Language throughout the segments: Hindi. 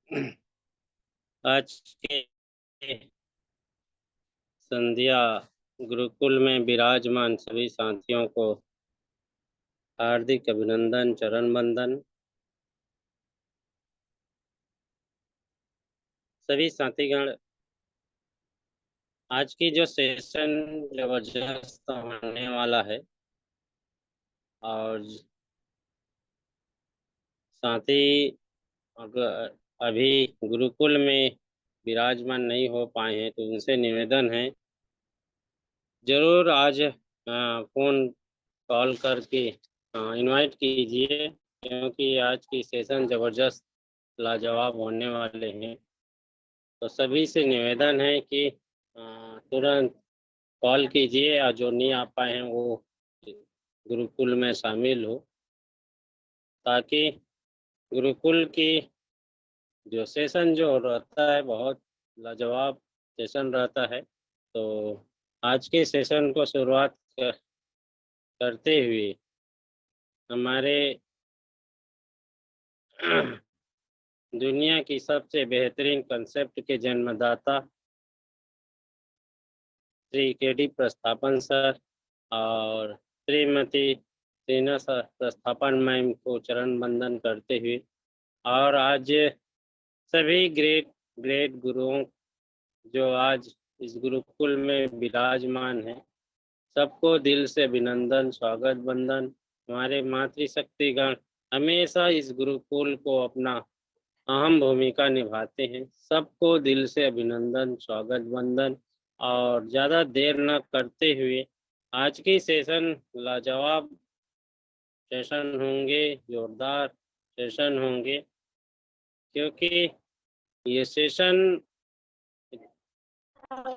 आज के संध्या गुरुकुल में विराजमान सभी साथियों को हार्दिक अभिनंदन, चरण वंदन। सभी साथीगण, आज की जो सेशन जबरदस्त होने वाला है और साथी अगर अभी गुरुकुल में विराजमान नहीं हो पाए हैं तो उनसे निवेदन है, जरूर आज फोन कॉल करके इनवाइट कीजिए, क्योंकि आज की सेशन जबरदस्त लाजवाब होने वाले हैं। तो सभी से निवेदन है कि तुरंत कॉल कीजिए और जो नहीं आ पाए हैं वो गुरुकुल में शामिल हो, ताकि गुरुकुल की जो सेशन जो रहता है बहुत लाजवाब सेशन रहता है। तो आज के सेशन को शुरुआत करते हुए हमारे दुनिया की सबसे बेहतरीन कंसेप्ट के जन्मदाता श्री के.डी. प्रस्थापन सर और श्रीमती टीना प्रस्थापन मैम को चरण वंदन करते हुए, और आज सभी ग्रेट ग्रेट गुरुओं जो आज इस गुरुकुल में विराजमान हैं, सबको दिल से अभिनंदन, स्वागत, वंदन। हमारे मातृशक्तिगण हमेशा इस गुरुकुल को अपना अहम भूमिका निभाते हैं। सबको दिल से अभिनंदन, स्वागत, वंदन। और ज़्यादा देर न करते हुए आज की सेशन लाजवाब सेशन होंगे, जोरदार सेशन होंगे, क्योंकि ये सेशन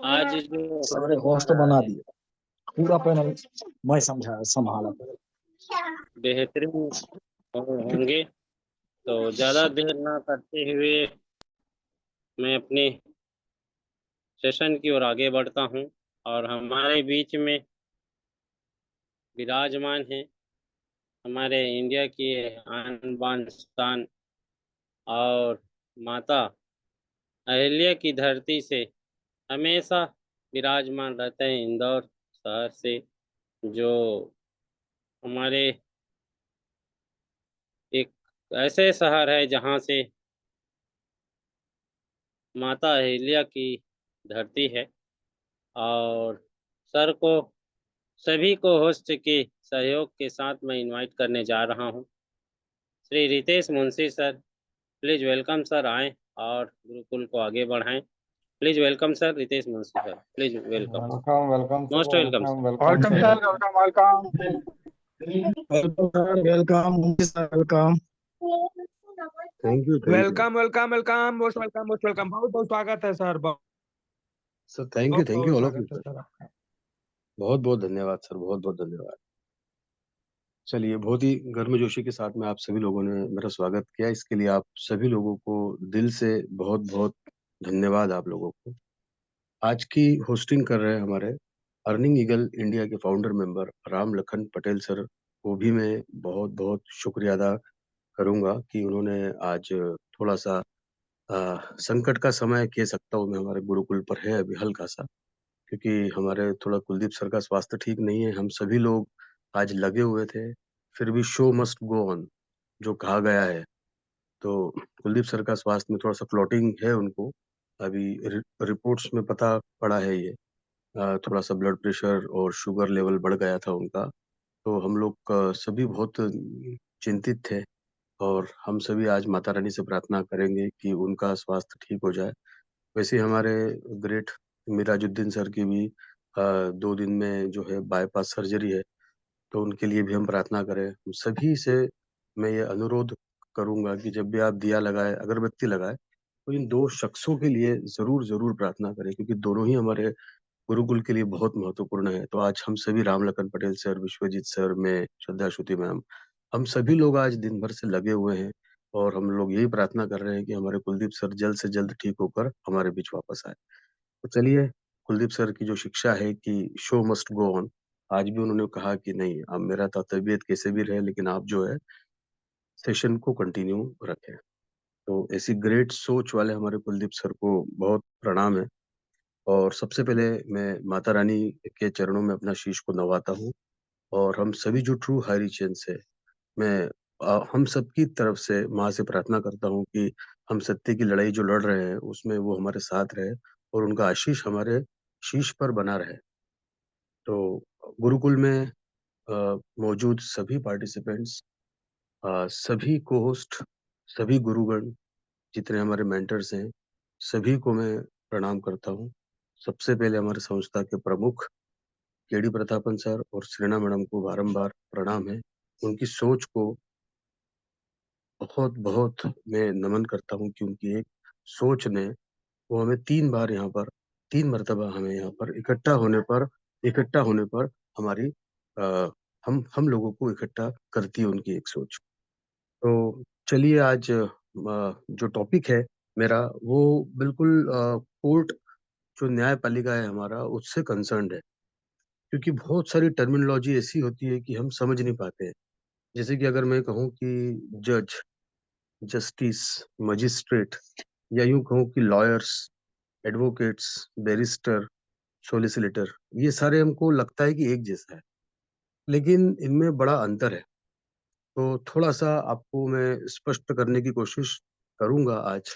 आज जो सारे होस्ट बना दिए, पूरा पैनल मैं समझा संभाला। बेहतरीन होंगे। तो ज़्यादा देर ना करते हुए मैं अपने सेशन की ओर आगे बढ़ता हूं, और हमारे बीच में विराजमान हैं हमारे इंडिया की आन बान शान और माता अहिल्या की धरती से हमेशा विराजमान रहते हैं, इंदौर शहर से, जो हमारे एक ऐसे शहर है जहां से माता अहिल्या की धरती है। और सर को सभी को होस्ट के सहयोग के साथ मैं इनवाइट करने जा रहा हूं। Shri Ritesh Munshi sir, please welcome sir, आएँ और गुरुकुल को आगे बढ़ाएं। Please welcome sir, Ritesh Munshi sir, please welcome, welcome welcome most welcome sir. Welcome sir, welcome welcome. Thank you welcome welcome welcome most welcome, बहुत बहुत स्वागत है sir. Sir, thank you all of you स्वागत है सर। सर। बहुत बहुत धन्यवाद सर, बहुत बहुत धन्यवाद। चलिए, बहुत ही गर्मजोशी के साथ में आप सभी लोगों ने मेरा स्वागत किया, इसके लिए आप सभी लोगों को दिल से बहुत बहुत धन्यवाद। आप लोगों को आज की होस्टिंग कर रहे हैं हमारे अर्निंग ईगल इंडिया के founder member Ram Lakhan Patel sir को भी मैं बहुत बहुत शुक्रिया अदा करूंगा कि उन्होंने आज थोड़ा सा संकट का समय कह सकता हूँ मैं हमारे गुरुकुल पर है अभी हल्का सा, क्योंकि हमारे थोड़ा कुलदीप सर का स्वास्थ्य ठीक नहीं है। हम सभी लोग आज लगे हुए थे, फिर भी शो मस्ट गो ऑन जो कहा गया है। तो कुलदीप सर का स्वास्थ्य में थोड़ा सा फ्लोटिंग है उनको, अभी रिपोर्ट्स में पता पड़ा है ये। थोड़ा सा ब्लड प्रेशर और शुगर लेवल बढ़ गया था उनका। तो हम लोग सभी बहुत चिंतित थे, और हम सभी आज माता रानी से प्रार्थना करेंगे कि उनका स्वास्थ्य ठीक हो जाए। वैसे ही हमारे ग्रेट मिराजुद्दीन सर की भी 2 दिन में जो है बाईपास सर्जरी है, तो उनके लिए भी हम प्रार्थना करें। हम सभी से मैं ये अनुरोध करूंगा कि जब भी आप दिया लगाए, अगरबत्ती लगाए, तो इन 2 शख्सों के लिए जरूर जरूर प्रार्थना करें, क्योंकि दोनों ही हमारे गुरुकुल के लिए बहुत महत्वपूर्ण है। तो आज हम सभी राम लखन पटेल सर, विश्वजीत सर, मैं, श्रद्धा श्रुति मैम, हम सभी लोग आज दिन भर से लगे हुए हैं, और हम लोग यही प्रार्थना कर रहे हैं कि हमारे कुलदीप सर जल्द से जल्द ठीक होकर हमारे बीच वापस आए। तो चलिए, कुलदीप सर की जो शिक्षा है कि शो मस्ट गो ऑन, आज भी उन्होंने कहा कि नहीं, अब मेरा तो तबीयत कैसे भी रहे लेकिन आप जो है सेशन को कंटिन्यू रखें। तो ऐसी ग्रेट सोच वाले हमारे कुलदीप सर को बहुत प्रणाम है। और सबसे पहले मैं माता रानी के चरणों में अपना शीश को नवाता हूँ। और हम सभी जो ट्रू हाइरिचियंस है, मैं हम सबकी तरफ से माँ से प्रार्थना करता हूँ कि हम सत्य की लड़ाई जो लड़ रहे हैं उसमें वो हमारे साथ रहे और उनका आशीष हमारे शीश पर बना रहे। तो गुरुकुल में मौजूद सभी पार्टिसिपेंट्स, सभी को-होस्ट, सभी गुरुगण, जितने हमारे मेंटर्स हैं, सभी को मैं प्रणाम करता हूँ। सबसे पहले हमारे संस्था के प्रमुख केडी प्रतापन सर और श्रीना मैडम को बारंबार प्रणाम है। उनकी सोच को बहुत-बहुत मैं नमन करता हूँ कि उनकी एक सोच ने वो हमें 3 बार यहाँ पर 3 मर्तबा हमें यहाँ पर इकट्ठा होने पर हमारी हम लोगों को इकट्ठा करती है उनकी एक सोच। तो चलिए आज जो टॉपिक है मेरा वो बिल्कुल कोर्ट जो न्यायपालिका है हमारा उससे कंसर्न्ड है। क्योंकि बहुत सारी टर्मिनोलॉजी ऐसी होती है कि हम समझ नहीं पाते हैं। जैसे कि अगर मैं कहूँ कि जज, जस्टिस, मजिस्ट्रेट या यूँ कहूँ कि लॉयर्स, एडवोकेट्स, बैरिस्टर, सॉलिसिटर, ये सारे हमको लगता है कि एक जैसा है, लेकिन इनमें बड़ा अंतर है। तो थोड़ा-सा आपको मैं स्पष्ट करने की कोशिश करूँगा आज।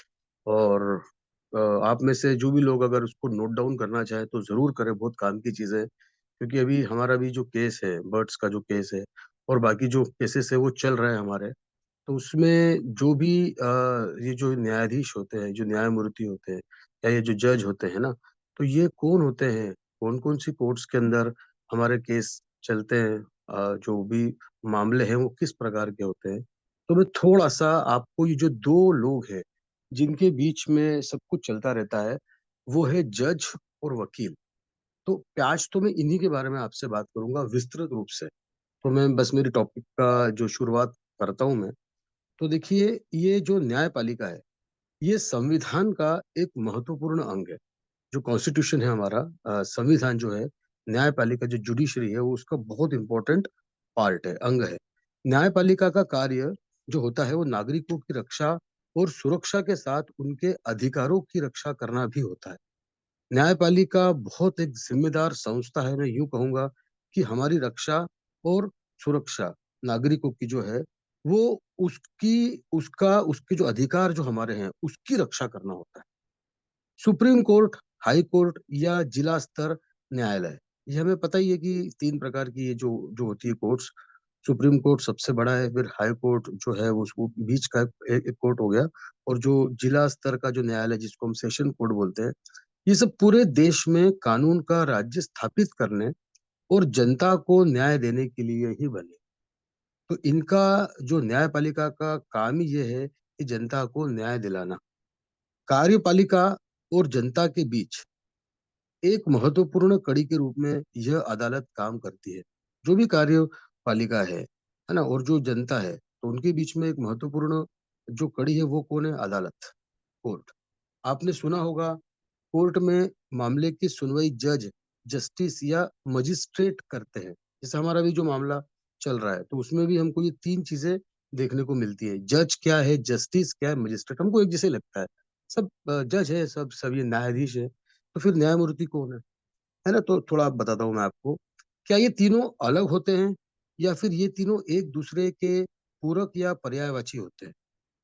और आप में से जो भी लोग अगर उसको नोट डाउन करना चाहें तो ज़रूर करें, बहुत काम की चीज़ है। क्योंकि अभी हमारा भी जो केस है, बर्ड्स का जो केस है और बाकी जो केसेस है वो चल रहे हैं हमारे। तो उसमें जो भी ये जो न्यायाधीश होते हैं, जो न्यायमूर्ति होते हैं या ये जो जज होते हैं ना, तो ये कौन होते हैं? कौन-कौन सी कोर्ट्स के अंदर हमारे केस चलते हैं? जो भी मामले हैं वो किस प्रकार के होते हैं? तो मैं थोड़ा-सा आपको ये जो 2 लोग हैं, जिनके बीच में सब कुछ चलता रहता है, वो है जज और वकील। तो आज तो मैं इन्हीं के बारे में आपसे बात करूँगा विस्तृत रूप से। तो मैं बस मेरी टॉपिक का जो शुरुआत करता हूँ मैं। तो देखिए, ये जो न्यायपालिका है, ये संविधान का एक महत्वपूर्ण अंग है। जो कॉन्स्टिट्यूशन है हमारा, संविधान जो है, न्यायपालिका जो जुडिशरी है, वो उसका बहुत इम्पोर्टेंट पार्ट है, अंग है। न्यायपालिका का कार्य जो होता है, वो नागरिकों की रक्षा और सुरक्षा के साथ उनके अधिकारों की रक्षा करना भी होता है। न्यायपालिका बहुत एक ज़िम्मेदार संस्था है, मैं यूँ कहूँगा कि हमारी रक्षा और सुरक्षा नागरिकों की जो है, वो उसके जो अधिकार जो हमारे हैं, उसकी रक्षा करना होता है। सुप्रीम कोर्ट, हाई कोर्ट या जिला स्तर न्यायालय, ये हमें पता ही है कि 3 प्रकार की ये जो जो होती है कोर्ट्स। सुप्रीम कोर्ट सबसे बड़ा है, फिर हाई कोर्ट जो है वो उसको बीच का एक कोर्ट हो गया, और जो जिला स्तर का जो न्यायालय जिसको हम सेशन कोर्ट बोलते हैं, ये सब पूरे देश में कानून का राज्य स्थापित करने और जनता को न्याय देने के लिए ही बने। तो इनका जो न्यायपालिका का काम ही ये है कि जनता को न्याय दिलाना। कार्यपालिका और जनता के बीच एक महत्वपूर्ण कड़ी के रूप में यह अदालत काम करती है। जो भी कार्यपालिका है ना? और जो जनता है, तो उनके बीच में एक महत्वपूर्ण जो कड़ी है वो कौन है? अदालत, कोर्ट। आपने सुना होगा कोर्ट में मामले की सुनवाई जज, जस्टिस या मजिस्ट्रेट करते हैं। जैसे हमारा भी जो मामला चल रहा है, तो उसमें भी हमको ये 3 चीज़ें देखने को मिलती है। जज क्या है, जस्टिस क्या है, मजिस्ट्रेट हमको एक जैसे लगता है। सब जज है, सब ये न्यायाधीश है, तो फिर न्यायमूर्ति कौन है? है ना? तो थोड़ा बताता हूँ मैं आपको। क्या ये तीनों अलग होते हैं या फिर ये तीनों एक-दूसरे के पूरक या पर्यायवाची होते हैं?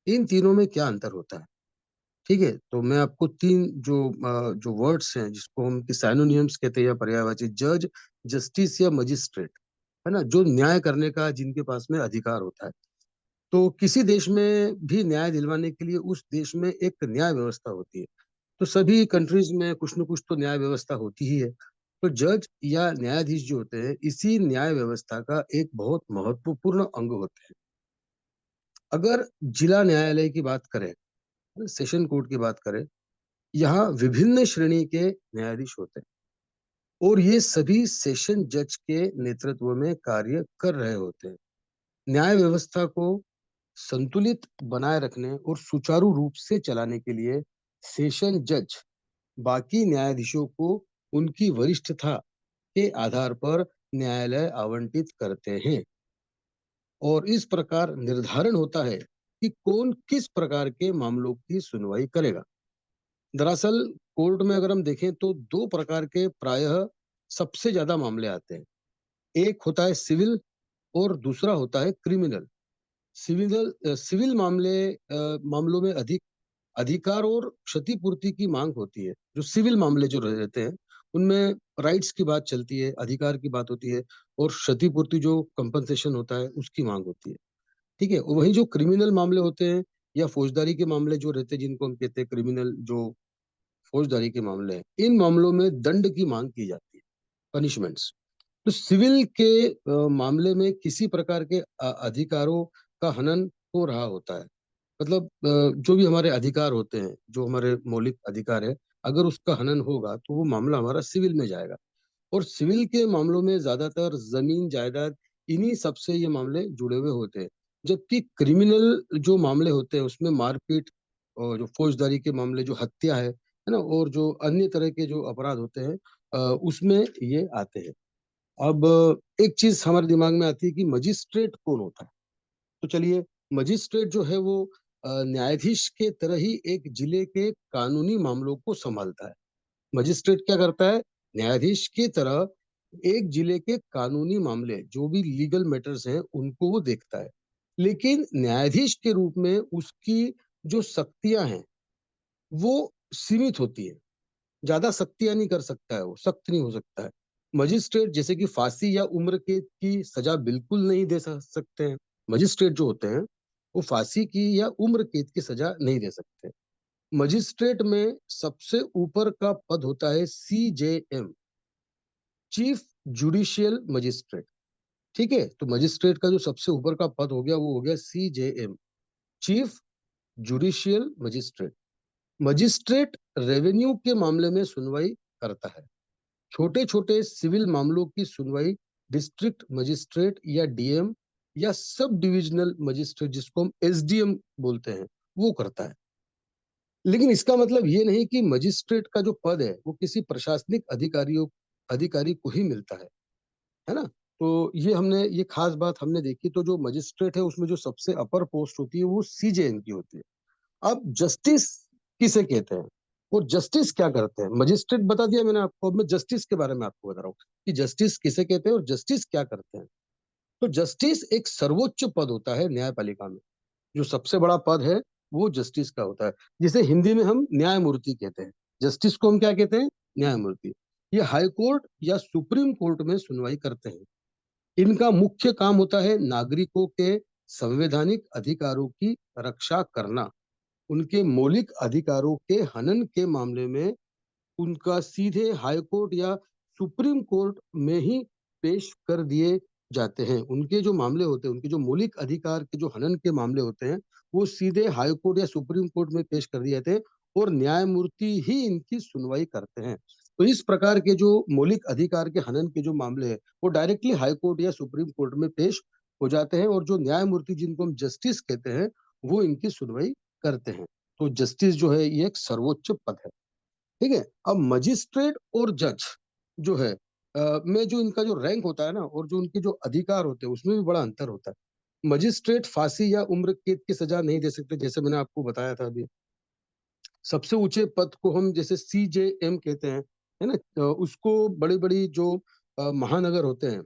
इन तीनों में क्या अंतर होता है? ठीक है? तो मैं आपको 3 जो वर्ड्स हैं जिसको हम कि सिनोनिम्स कहते हैं या पर्यायवाची, जज, जस्टिस या मजिस्ट्रेट, है ना? जो न्याय करने का जिनके पास में अधिकार होता है। तो किसी देश में भी न्याय दिलवाने के लिए उस देश में एक न्याय व्यवस्था होती है। तो सभी कंट्रीज़ में कुछ न कुछ तो न्याय व्यवस्था होती ही है। तो जज या न्यायाधीश जो होते हैं, इसी न्याय व्यवस्था का एक बहुत महत्वपूर्ण अंग होते हैं। अगर जिला न्यायालय की बात करें, सेशन कोर्ट की बात करें, यहाँ विभिन्न श्रेणी के न्यायाधीश होते हैं और ये सभी सेशन जज के नेतृत्व में कार्य कर रहे होते हैं। न्याय व्यवस्था को संतुलित बनाए रखने और सुचारू रूप से चलाने के लिए सेशन जज बाकी न्यायाधीशों को उनकी वरिष्ठता के आधार पर न्यायालय आवंटित करते हैं और इस प्रकार निर्धारण होता है कि कौन किस प्रकार के मामलों की सुनवाई करेगा। दरअसल कोर्ट में अगर हम देखें तो दो प्रकार के प्रायः सबसे ज्यादा मामले आते हैं। एक होता है सिविल और दूसरा होता है क्रिमिनल। सिविल मामलों में अधिक अधिकार और क्षतिपूर्ति की मांग होती है। जो सिविल मामले जो रहते हैं उनमें राइट्स की बात चलती है, अधिकार की बात होती है और क्षतिपूर्ति जो कंपनसेशन होता है उसकी मांग होती है। ठीक है। और वहीं जो क्रिमिनल मामले होते हैं या फौजदारी के मामले जो रहते हैं, जिनको हम कहते हैं क्रिमिनल, जो फौजदारी के मामले हैं, इन मामलों में दंड की मांग की जाती है, पनिशमेंट्स। तो सिविल के मामले में किसी प्रकार के अधिकारों का हनन हो रहा होता है। मतलब जो भी हमारे अधिकार होते हैं, जो हमारे मौलिक अधिकार है, अगर उसका हनन होगा तो वो मामला हमारा सिविल में जाएगा। और सिविल के मामलों में ज्यादातर जमीन जायदाद, इन्हीं सबसे ये मामले जुड़े हुए होते हैं। जबकि क्रिमिनल जो मामले होते हैं उसमें मारपीट और जो फौजदारी के मामले, जो हत्या है ना, और जो अन्य तरह के जो अपराध होते हैं उसमें ये आते हैं। अब एक चीज हमारे दिमाग में आती है कि मजिस्ट्रेट कौन होता है। तो चलिए, मजिस्ट्रेट जो है वो न्यायाधीश के तरह ही एक जिले के कानूनी मामलों को संभालता है। मजिस्ट्रेट क्या करता है? न्यायाधीश की तरह एक जिले के कानूनी मामले, जो भी लीगल मैटर्स हैं, उनको वो देखता है। लेकिन न्यायाधीश के रूप में उसकी जो शक्तियां हैं वो सीमित होती है। ज्यादा सख्तियां नहीं कर सकता है, वो सख्त नहीं हो सकता है। मजिस्ट्रेट जैसे कि फांसी या उम्र कैद की सजा बिल्कुल नहीं दे सकते हैं। मजिस्ट्रेट जो होते हैं वो फांसी की या उम्र कैद की सजा नहीं दे सकते। मजिस्ट्रेट में सबसे ऊपर का पद होता है CJM, चीफ जुडिशियल मजिस्ट्रेट। ठीक है। तो मजिस्ट्रेट का जो सबसे ऊपर का पद हो गया वो हो गया CJM, chief judicial magistrate. Magistrate revenue के मामले में सुनवाई करता है। छोटे छोटे सिविल मामलों की सुनवाई डिस्ट्रिक्ट मजिस्ट्रेट या DM या सब डिविजनल मजिस्ट्रेट, जिसको हम SDM बोलते हैं, वो करता है। लेकिन इसका मतलब ये नहीं कि मजिस्ट्रेट का जो पद है वो किसी प्रशासनिक अधिकारी को ही मिलता है ना। तो ये खास बात हमने देखी। तो जो मजिस्ट्रेट है उसमें जो सबसे अपर पोस्ट होती है वो CJM की होती है। अब जस्टिस किसे कहते हैं और जस्टिस क्या करते हैं? मजिस्ट्रेट बता दिया मैंने आपको, अब मैं जस्टिस के बारे में आपको बता रहा हूँ कि जस्टिस किसे कहते हैं और जस्टिस क्या करते हैं। तो जस्टिस एक सर्वोच्च पद होता है न्यायपालिका में। जो सबसे बड़ा पद है वो जस्टिस का होता है, जिसे हिंदी में हम न्यायमूर्ति कहते हैं। जस्टिस को हम क्या कहते हैं? न्यायमूर्ति। ये हाई कोर्ट या सुप्रीम कोर्ट में सुनवाई करते हैं। इनका मुख्य काम होता है नागरिकों के संवैधानिक अधिकारों की रक्षा करना। उनके मौलिक अधिकारों के हनन के मामले में उनका सीधे हाई कोर्ट या सुप्रीम कोर्ट में ही पेश कर दिए जाते हैं। उनके जो मामले होते हैं, उनके जो मौलिक अधिकार के जो हनन के मामले होते हैं, वो सीधे हाई कोर्ट या सुप्रीम कोर्ट में पेश कर दिए जाते हैं और न्यायमूर्ति ही इनकी सुनवाई करते हैं। तो इस प्रकार के जो मौलिक अधिकार के हनन के जो मामले हैं वो डायरेक्टली हाई कोर्ट या सुप्रीम कोर्ट में पेश हो जाते हैं और जो न्यायमूर्ति, जिनको हम जस्टिस कहते हैं, वो इनकी सुनवाई करते हैं। तो जस्टिस जो है ये एक सर्वोच्च पद है। ठीक है। अब मजिस्ट्रेट और जज जो है में जो इनका जो रैंक होता है ना, और जो उनके जो अधिकार होते हैं, उसमें भी बड़ा अंतर होता है। मजिस्ट्रेट फांसी या उम्र कैद की सजा नहीं दे सकते, जैसे मैंने आपको बताया था अभी। सबसे ऊंचे पद को हम जैसे CJM कहते हैं, है ना। उसको बड़ी बड़ी जो महानगर होते हैं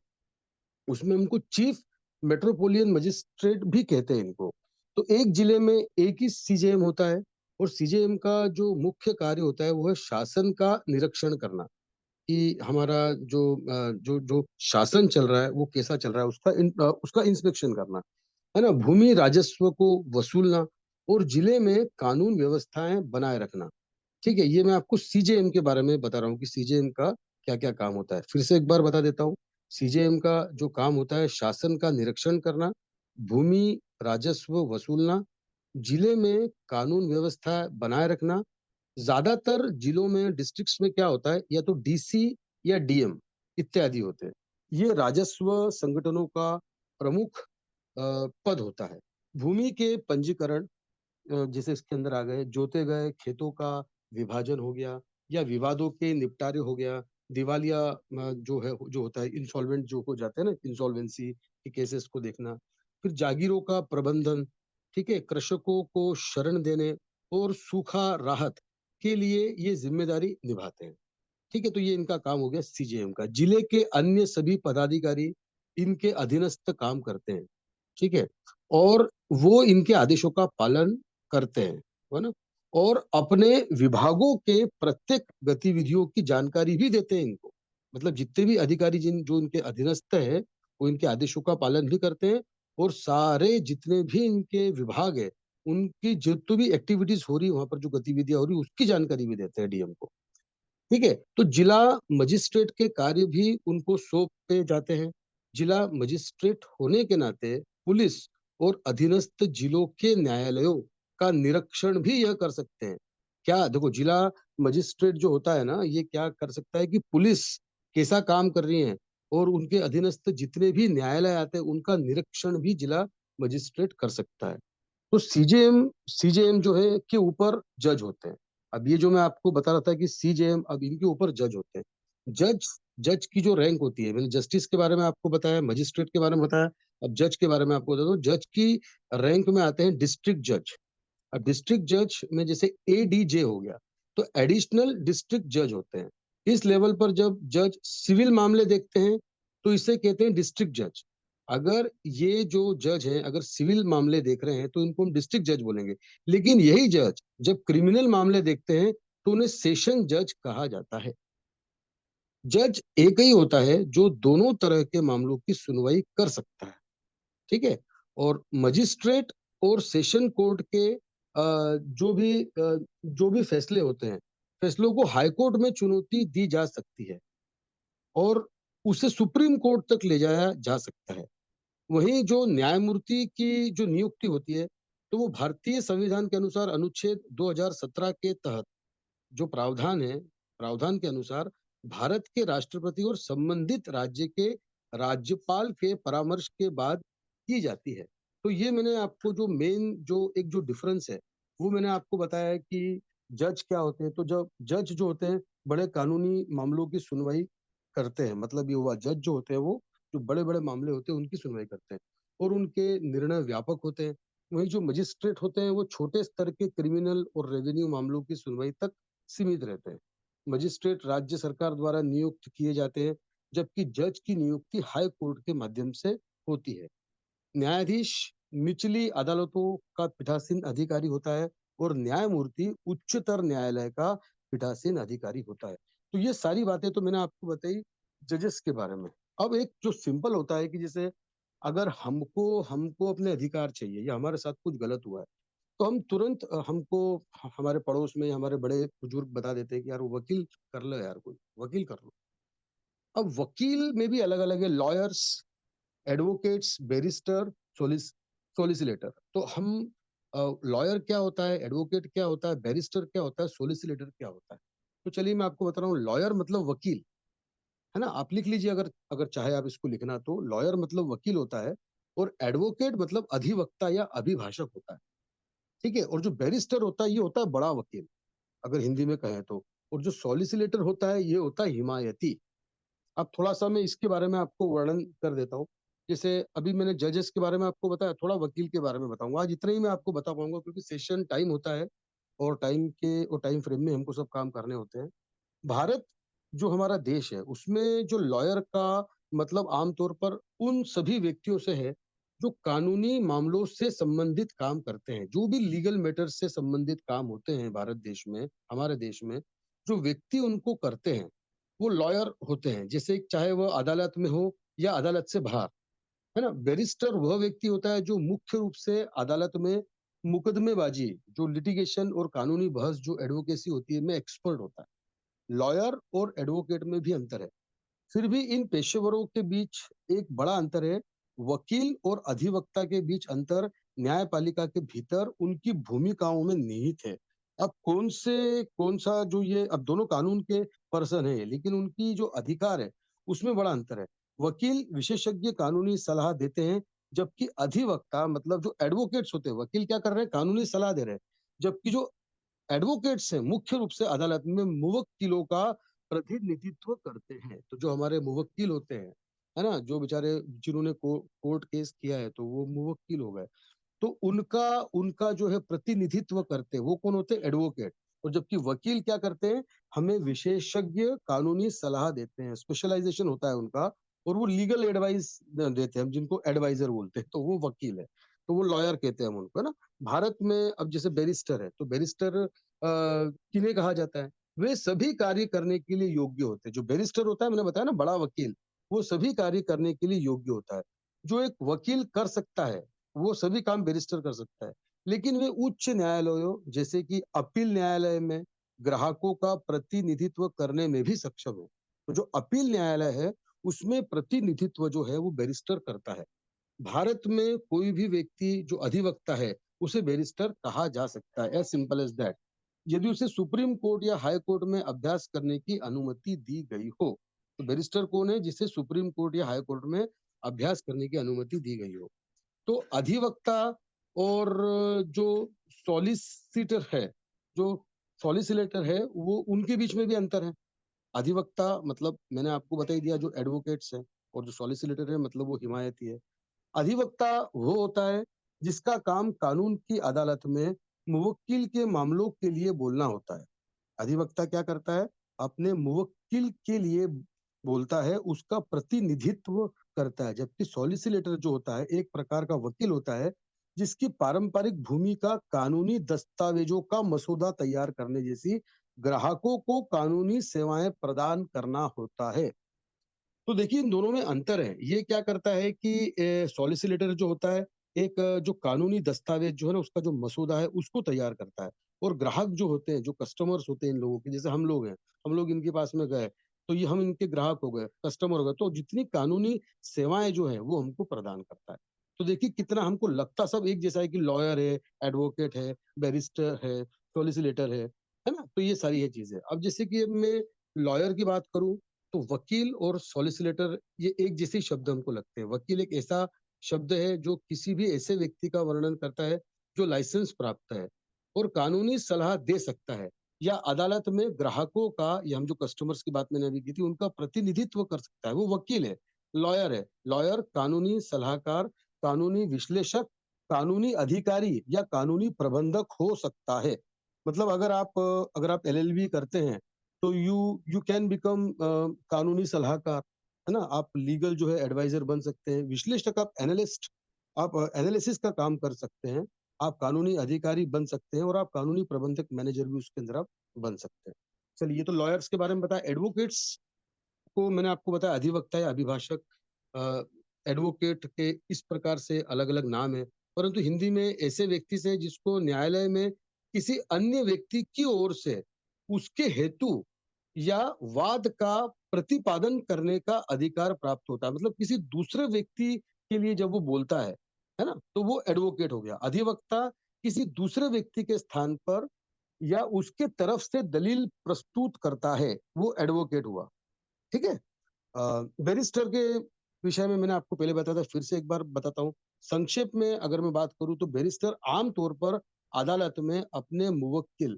उसमें उनको चीफ मेट्रोपोलियन मजिस्ट्रेट भी कहते हैं इनको। तो एक जिले में एक ही CJM होता है और CJM का जो मुख्य कार्य होता है वो है शासन का निरीक्षण करना, कि हमारा जो जो शासन चल रहा है वो कैसा चल रहा है, उसका इंस्पेक्शन करना, है ना। भूमि राजस्व को वसूलना और जिले में कानून व्यवस्थाएं बनाए रखना। ठीक है। ये मैं आपको CJM के बारे में बता रहा हूँ कि CJM का क्या क्या काम होता है। फिर से एक बार बता देता हूँ। CJM का जो काम होता है शासन का निरीक्षण करना, भूमि राजस्व वसूलना, जिले में कानून व्यवस्था बनाए रखना। ज्यादातर जिलों में, डिस्ट्रिक्ट्स में क्या होता है, या तो DC या DM इत्यादि होते हैं। ये राजस्व संगठनों का प्रमुख पद होता है। भूमि के पंजीकरण, जैसे इसके अंदर आ गए जोते गए खेतों का विभाजन हो गया, या विवादों के निपटारे हो गया, दिवालिया जो है, जो होता है इंसॉल्वेंट जो हो जाते हैं ना, इंसॉल्वेंसी के केसेस को देखना। फिर जागीरों का प्रबंधन, ठीक है, कृषकों को शरण देने और सूखा राहत के लिए ये जिम्मेदारी निभाते हैं। ठीक है, तो ये इनका काम हो गया सीजेएम का। जिले के अन्य सभी पदाधिकारी इनके अधीनस्थ काम करते हैं, ठीक है, और वो इनके आदेशों का पालन करते हैं, है ना, और अपने विभागों के प्रत्येक गतिविधियों की जानकारी भी देते हैं इनको। मतलब जितने भी अधिकारी जिन जो इनके अधीनस्थ है वो इनके आदेशों का पालन भी करते हैं, और सारे जितने भी इनके विभाग है उनकी जितनी भी एक्टिविटीज हो रही है, वहां पर जो गतिविधियां हो रही है उसकी जानकारी भी देते हैं डीएम को। ठीक है, तो जिला मजिस्ट्रेट के कार्य भी उनको सौंपे जाते हैं। जिला मजिस्ट्रेट होने के नाते पुलिस और अधीनस्थ जिलों के न्यायालयों का निरीक्षण भी यह कर सकते हैं। क्या देखो, जिला मजिस्ट्रेट जो होता है ना, ये क्या कर सकता है कि पुलिस कैसा काम कर रही है और उनके अधीनस्थ जितने भी न्यायालय आते हैं उनका निरीक्षण भी जिला मजिस्ट्रेट कर सकता है। तो सीजेएम सीजेएम जो है के ऊपर जज होते हैं। अब ये जो मैं आपको बता रहा था कि सीजेएम अब इनके ऊपर जज होते हैं। जज जज की जो रैंक होती है, मैंने जस्टिस के बारे में आपको बताया, मजिस्ट्रेट के बारे में बताया, अब जज के बारे में आपको बता दूं। जज की रैंक में आते हैं डिस्ट्रिक्ट जज। अब डिस्ट्रिक्ट जज में जैसे एडीजे हो गया, तो एडिशनल डिस्ट्रिक्ट जज होते हैं। इस लेवल पर जब जज सिविल मामले देखते हैं तो इसे कहते हैं डिस्ट्रिक्ट जज। अगर ये जो जज हैं अगर सिविल मामले देख रहे हैं तो इनको हम डिस्ट्रिक्ट जज बोलेंगे। लेकिन यही जज जब क्रिमिनल मामले देखते हैं तो उन्हें सेशन जज कहा जाता है। जज एक ही होता है जो दोनों तरह के मामलों की सुनवाई कर सकता है, ठीक है। और मजिस्ट्रेट और सेशन कोर्ट के जो भी फैसले होते हैं, फैसलों को हाई कोर्ट में चुनौती दी जा सकती है और उसे सुप्रीम कोर्ट तक ले जाया जा सकता है। वहीं जो न्यायमूर्ति की जो नियुक्ति होती है, तो वो भारतीय संविधान के अनुसार अनुच्छेद 2017 के तहत जो प्रावधान के अनुसार भारत के राष्ट्रपति और संबंधित राज्य के राज्यपाल के परामर्श के बाद की जाती है। तो ये मैंने आपको जो मेन जो डिफरेंस है वो मैंने आपको बताया है कि जज क्या होते हैं। तो जब जज जो होते हैं बड़े कानूनी मामलों की सुनवाई करते हैं, मतलब ये हुआ जज जो होते हैं वो जो बड़े बड़े मामले होते हैं उनकी सुनवाई करते हैं और उनके निर्णय व्यापक होते हैं। वहीं जो मजिस्ट्रेट होते हैं वो छोटे स्तर के क्रिमिनल और रेवेन्यू मामलों की सुनवाई तक सीमित रहते हैं। मजिस्ट्रेट राज्य सरकार द्वारा नियुक्त किए जाते हैं, जबकि जज की नियुक्ति हाई कोर्ट के माध्यम से होती है। न्यायाधीश निचली अदालतों का पीठासीन अधिकारी होता है और न्यायमूर्ति उच्चतर न्यायालय का पीठासीन अधिकारी होता है। तो ये सारी बातें तो मैंने आपको बताई जजेस के बारे में। अब एक जो सिंपल होता है कि जैसे अगर हमको हमको अपने अधिकार चाहिए या हमारे साथ कुछ गलत हुआ है, तो हम तुरंत हमको हमारे पड़ोस में हमारे बड़े बुजुर्ग बता देते हैं कि यार वो वकील कर लो, यार कोई वकील कर लो। अब वकील में भी अलग अलग है, लॉयर्स, एडवोकेट्स, बैरिस्टर, सोलिसिलेटर। तो हम लॉयर क्या होता है, एडवोकेट क्या होता है, बैरिस्टर क्या होता है, सोलिसिलेटर क्या होता है। तो चलिए मैं आपको बता रहा हूँ। लॉयर मतलब वकील, है ना, आप लिख लीजिए अगर अगर चाहे आप इसको लिखना। तो लॉयर मतलब वकील होता है और एडवोकेट मतलब अधिवक्ता या अभिभाषक होता है, ठीक है। और जो बैरिस्टर होता है ये होता है बड़ा वकील, अगर हिंदी में कहें तो। और जो सॉलिसिलेटर होता है ये होता है हिमायती। अब थोड़ा सा मैं इसके बारे में आपको वर्णन कर देता हूँ। जैसे अभी मैंने जजेस के बारे में आपको बताया, थोड़ा वकील के बारे में बताऊंगा। आज इतना ही मैं आपको बता पाऊंगा क्योंकि सेशन टाइम होता है और टाइम फ्रेम में हमको सब काम करने होते हैं। भारत जो हमारा देश है उसमें जो लॉयर का मतलब आमतौर पर उन सभी व्यक्तियों से है जो कानूनी मामलों से संबंधित काम करते हैं। जो भी लीगल मैटर्स से संबंधित काम होते हैं भारत देश में, हमारे देश में जो व्यक्ति उनको करते हैं वो लॉयर होते हैं। जैसे चाहे वह अदालत में हो या अदालत से बाहर, है ना। बैरिस्टर वह व्यक्ति होता है जो मुख्य रूप से अदालत में मुकदमेबाजी, जो लिटिगेशन और कानूनी बहस जो एडवोकेसी होती है में एक्सपर्ट होता है। लॉयर और एडवोकेट में भी अंतर है, फिर भी इन पेशेवरों के बीच एक बड़ा अंतर है। वकील और अधिवक्ता के बीच अंतर न्यायपालिका के भीतर उनकी भूमिकाओं में निहित है। अब कौन सा जो ये अब दोनों कानून के पर्सन है लेकिन उनकी जो अधिकार है उसमें बड़ा अंतर है। वकील विशेषज्ञ कानूनी सलाह देते हैं, जबकि अधिवक्ता मतलब जो एडवोकेट्स होते हैं, वकील क्या कर रहे हैं, कानूनी सलाह दे रहे हैं। जबकि जो एडवोकेट्स हैं मुख्य रूप से अदालत में मुवक्किलों का प्रतिनिधित्व करते हैं। तो जो हमारे मुवक्किल होते हैं, है ना, जो बेचारे जिन्होंने कोर्ट केस किया है तो वो मुवक्किल हो गए। तो उनका उनका जो है प्रतिनिधित्व करते हैं वो कौन होते हैं? एडवोकेट। और जबकि वकील क्या करते हैं? हमें विशेषज्ञ कानूनी सलाह देते हैं, स्पेशलाइजेशन होता है उनका, और वो लीगल एडवाइस देते हैं, हम जिनको एडवाइजर बोलते हैं, तो वो वकील है, तो वो लॉयर कहते हैं हम उनको, है ना। भारत में अब जैसे बैरिस्टर है, तो बैरिस्टर किन्हें कहा जाता है? वे सभी कार्य करने के लिए योग्य होते हैं। जो बैरिस्टर होता है, मैंने बताया ना, बड़ा वकील, वो सभी कार्य करने के लिए योग्य होता है। जो एक वकील कर सकता है वो सभी काम बैरिस्टर कर सकता है, लेकिन वे उच्च न्यायालयों जैसे कि अपील न्यायालय में ग्राहकों का प्रतिनिधित्व करने में भी सक्षम है। तो जो अपील न्यायालय है उसमें प्रतिनिधित्व जो है वो बैरिस्टर करता है। भारत में कोई भी व्यक्ति जो अधिवक्ता है उसे बैरिस्टर कहा जा सकता है, एज सिंपल एज दैट, यदि उसे सुप्रीम कोर्ट या हाई कोर्ट में अभ्यास करने की अनुमति दी गई हो। तो बैरिस्टर कौन है? जिसे सुप्रीम कोर्ट या हाई कोर्ट में अभ्यास करने की अनुमति दी गई हो। तो अधिवक्ता और जो सॉलिसिटर है, जो सॉलिसिलेटर है, वो उनके बीच में भी अंतर है। अधिवक्ता मतलब मैंने आपको बता ही दिया, जो एडवोकेट्स है, और जो सॉलिसिलेटर है मतलब वो हिमायती है। अधिवक्ता वो होता है जिसका काम कानून की अदालत में मुवक्किल के मामलों के लिए बोलना होता है। अधिवक्ता क्या करता है? अपने मुवक्किल के लिए बोलता है, उसका प्रतिनिधित्व करता है। जबकि सॉलिसिलेटर जो होता है एक प्रकार का वकील होता है जिसकी पारंपरिक भूमिका कानूनी दस्तावेजों का मसौदा तैयार करने जैसी ग्राहकों को कानूनी सेवाएं प्रदान करना होता है। तो देखिए इन दोनों में अंतर है। ये क्या करता है कि सॉलिसिलेटर जो होता है एक जो कानूनी दस्तावेज जो है ना उसका जो मसौदा है उसको तैयार करता है, और ग्राहक जो होते हैं, जो कस्टमर्स होते हैं इन लोगों के, जैसे हम लोग हैं, हम लोग इनके पास में गए तो ये हम इनके ग्राहक हो गए, कस्टमर हो गए, तो जितनी कानूनी सेवाएं जो है वो हमको प्रदान करता है। तो देखिए कितना हमको लगता सब एक जैसा है कि लॉयर है, एडवोकेट है, बैरिस्टर है, सॉलिसिलेटर है ना। तो ये सारी है चीजें। अब जैसे कि अब मैं लॉयर की बात करूं, तो वकील और सॉलिसिलेटर ये एक जैसे शब्द हमको लगते हैं। वकील एक ऐसा शब्द है जो किसी भी ऐसे व्यक्ति का वर्णन करता है जो लाइसेंस प्राप्त है और कानूनी सलाह दे सकता है, या अदालत में ग्राहकों का, या हम जो कस्टमर्स की बात मैंने अभी की थी, उनका प्रतिनिधित्व कर सकता है, वो वकील है। लॉयर है, लॉयर कानूनी सलाहकार, कानूनी विश्लेषक, कानूनी अधिकारी या कानूनी प्रबंधक हो सकता है। मतलब अगर आप एलएलबी करते हैं तो यू कैन बिकम कानूनी सलाहकार, है ना। आप लीगल जो है एडवाइजर बन सकते हैं, विश्लेषक आप एनालिस्ट, आप एनालिसिस का काम कर सकते हैं, आप कानूनी अधिकारी बन सकते हैं, और आप कानूनी प्रबंधक मैनेजर भी उसके अंदर आप बन सकते हैं। चलिए, ये तो लॉयर्स के बारे में बताया। एडवोकेट्स को मैंने आपको बताया अधिवक्ता या अभिभाषक। एडवोकेट के इस प्रकार से अलग अलग नाम है, परंतु हिंदी में ऐसे व्यक्ति से जिसको न्यायालय में किसी अन्य व्यक्ति की ओर से उसके हेतु या वाद का प्रतिपादन करने का अधिकार प्राप्त होता है। मतलब किसी दूसरे व्यक्ति के लिए जब वो बोलता है ना, तो वो एडवोकेट हो गया। अधिवक्ता किसी दूसरे व्यक्ति के स्थान पर या उसके तरफ से दलील प्रस्तुत करता है, वो एडवोकेट हुआ। ठीक है। बैरिस्टर के विषय में मैंने आपको पहले बताया था, फिर से एक बार बताता हूँ। संक्षेप में अगर मैं बात करूं तो बैरिस्टर आमतौर पर अदालत में अपने मुवक्किल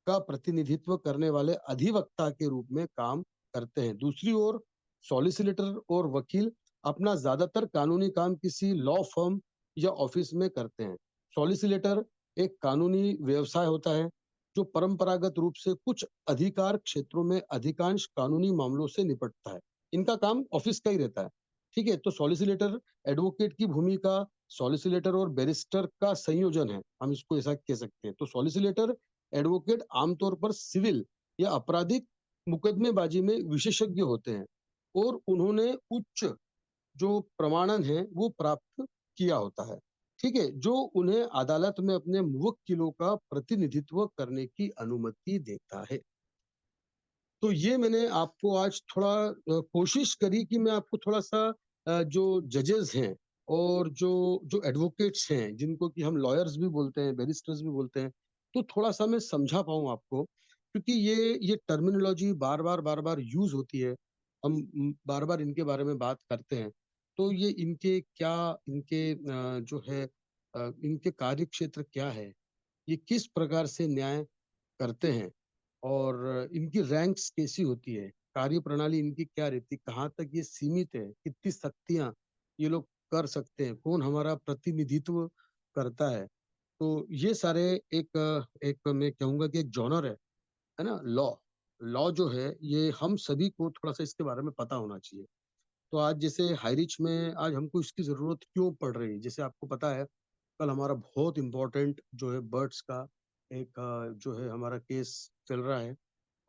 का प्रतिनिधित्व करने वाले अधिवक्ता के रूप में काम करते हैं। दूसरी ओर सॉलिसिलेटर और वकील अपना ज्यादातर कानूनी काम किसी लॉ फर्म या ऑफिस में करते हैं। सॉलिसिलेटर एक कानूनी व्यवसाय होता है जो परंपरागत रूप से कुछ अधिकार क्षेत्रों में अधिकांश कानूनी मामलों से निपटता है। इनका काम ऑफिस का ही रहता है। ठीक है। तो सॉलिसिलेटर एडवोकेट की भूमिका सॉलिसिलेटर और बैरिस्टर का संयोजन है, हम इसको ऐसा कह सकते हैं। तो सॉलिसिलेटर एडवोकेट आमतौर पर सिविल या आपराधिक मुकदमेबाजी में विशेषज्ञ होते हैं, और उन्होंने उच्च जो प्रमाणन है वो प्राप्त किया होता है। ठीक है, जो उन्हें अदालत में अपने मुवक्किलों का प्रतिनिधित्व करने की अनुमति देता है। तो ये मैंने आपको आज थोड़ा कोशिश करी कि मैं आपको थोड़ा सा जो जजेस हैं और जो जो एडवोकेट्स हैं, जिनको कि हम लॉयर्स भी बोलते हैं, बैरिस्टर्स भी बोलते हैं, तो थोड़ा सा मैं समझा पाऊँ आपको, क्योंकि ये टर्मिनोलॉजी बार बार यूज होती है। हम बार बार इनके बारे में बात करते हैं, तो ये इनके क्या, इनके जो है इनके कार्य क्षेत्र क्या है, ये किस प्रकार से न्याय करते हैं, और इनकी रैंक्स कैसी होती है, कार्य प्रणाली इनकी क्या रहती है, कहाँ तक ये सीमित है, कितनी शक्तियां ये लोग कर सकते हैं, कौन हमारा प्रतिनिधित्व करता है। तो ये सारे एक मैं कहूँगा कि एक जॉनर है ना? लॉ। लॉ जो है ये हम सभी को थोड़ा-सा इसके बारे में पता होना चाहिए। तो आज जैसे हाई रिच में आज हमको इसकी ज़रूरत क्यों पड़ रही है? जैसे आपको पता है, कल हमारा बहुत इम्पोर्टेंट जो है बर्ड्स का एक जो है हमारा केस चल रहा है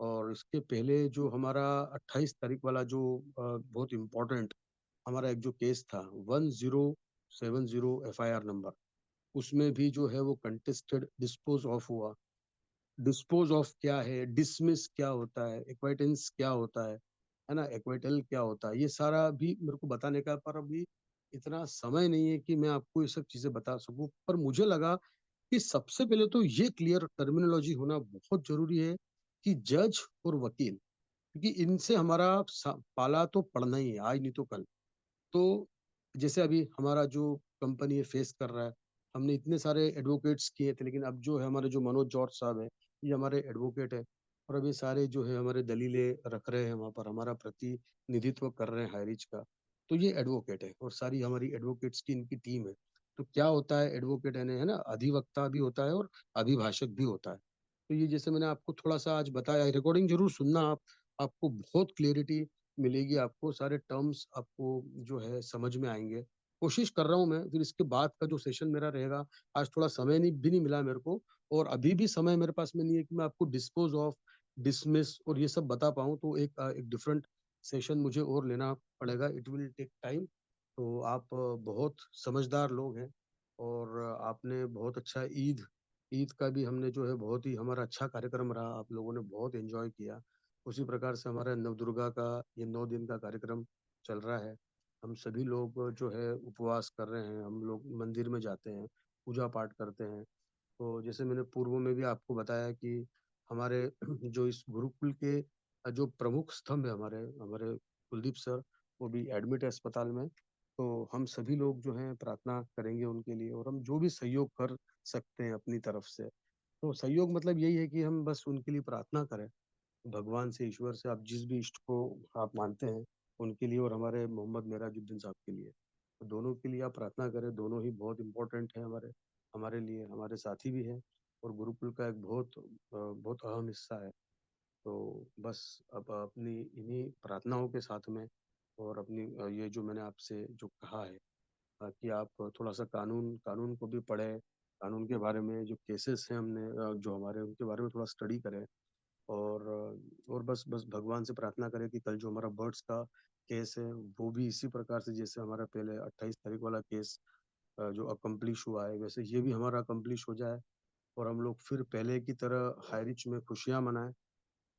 और इसके पहले जो हमारा 28 तारीख वाला जो बहुत इम्पोर्टेंट हमारा एक जो केस था 1070 एफआईआर नंबर, उसमें भी जो है वो कंटेस्टेड डिस्पोज़ ऑफ हुआ। डिस्पोज़ ऑफ क्या है, डिसमिस क्या होता है, एक्विटेंस क्या होता है ना? एक्विटल क्या होता है, ये सारा भी मेरे को बताने का पर अभी इतना समय नहीं है कि मैं आपको ये सब चीज़ें बता सकूँ। पर मुझे लगा कि सबसे पहले तो ये क्लियर टर्मिनोलॉजी होना बहुत ज़रूरी है कि जज और वकील, क्योंकि इनसे हमारा पाला तो पड़ना ही है, आज नहीं तो कल। तो जैसे अभी हमारा जो कंपनी है फेस कर रहा है, हमने इतने सारे एडवोकेट्स किए थे, लेकिन अब जो है हमारे जो मनोज जॉर्ज साहब हैं, ये हमारे एडवोकेट हैं और अब ये सारे जो है हमारे दलीलें रख रहे हैं वहाँ पर, हमारा प्रतिनिधित्व कर रहे हैं हाई रिच का। तो ये एडवोकेट है और सारी हमारी एडवोकेट्स की इनकी टीम है। तो क्या होता है एडवोकेट यानी है ना, अधिवक्ता भी होता है और अभिभाषक भी होता है। तो ये जैसे मैंने आपको थोड़ा-सा आज बताया, रिकॉर्डिंग ज़रूर सुनना आप, आपको बहुत क्लैरिटी मिलेगी, आपको सारे टर्म्स आपको जो है समझ में आएँगे। कोशिश कर रहा हूँ मैं, फिर इसके बाद का जो सेशन मेरा रहेगा, आज थोड़ा समय नहीं मिला मेरे को और अभी भी समय मेरे पास में नहीं है कि मैं आपको डिस्पोज़ ऑफ, डिसमिस और ये सब बता पाऊँ, तो एक डिफरेंट सेशन मुझे और लेना पड़ेगा, इट विल टेक टाइम। तो आप बहुत समझदार लोग हैं और आपने बहुत अच्छा ईद ईद का भी हमने जो है बहुत ही हमारा अच्छा कार्यक्रम रहा, आप लोगों ने बहुत एन्जॉय किया। उसी प्रकार से हमारा नवदुर्गा का ये 9 दिन का कार्यक्रम चल रहा है। हम सभी लोग जो है उपवास कर रहे हैं, हम लोग मंदिर में जाते हैं, पूजा-पाठ करते हैं। तो जैसे मैंने पूर्व में भी आपको बताया कि हमारे जो इस गुरुकुल के जो प्रमुख स्तंभ है हमारे हमारे कुलदीप सर, वो भी एडमिट है अस्पताल में। तो हम सभी लोग जो हैं प्रार्थना करेंगे उनके लिए और हम जो भी सहयोग कर सकते हैं अपनी तरफ से। तो सहयोग मतलब यही है कि हम बस उनके लिए प्रार्थना करें। भगवान से, ईश्वर से, आप जिस भी इष्ट को आप मानते हैं, उनके लिए और हमारे मोहम्मद मेराजुद्दीन साहब के लिए। तो दोनों के लिए आप प्रार्थना करें, दोनों ही बहुत इम्पोर्टेंट हैं हमारे हमारे लिए, हमारे साथी भी हैं और गुरुकुल का एक बहुत अहम हिस्सा है। तो बस अब अपनी इन्हीं प्रार्थनाओं के साथ में और अपनी ये जो मैंने आपसे जो कहा है कि आप थोड़ा-सा कानून कानून को भी पढ़ें, कानून के बारे में जो केसेस हैं हमने जो हमारे उनके बारे में थोड़ा स्टडी करें। और बस बस भगवान से प्रार्थना करें कि कल जो हमारा बर्ड्स का केस है, वो भी इसी प्रकार से जैसे हमारा पहले 28 तारीख वाला केस जो अकम्प्लिश हुआ है, वैसे ये भी हमारा अकम्प्लिश हो जाए और हम लोग फिर पहले की तरह हाई रिच में खुशियाँ मनाएँ।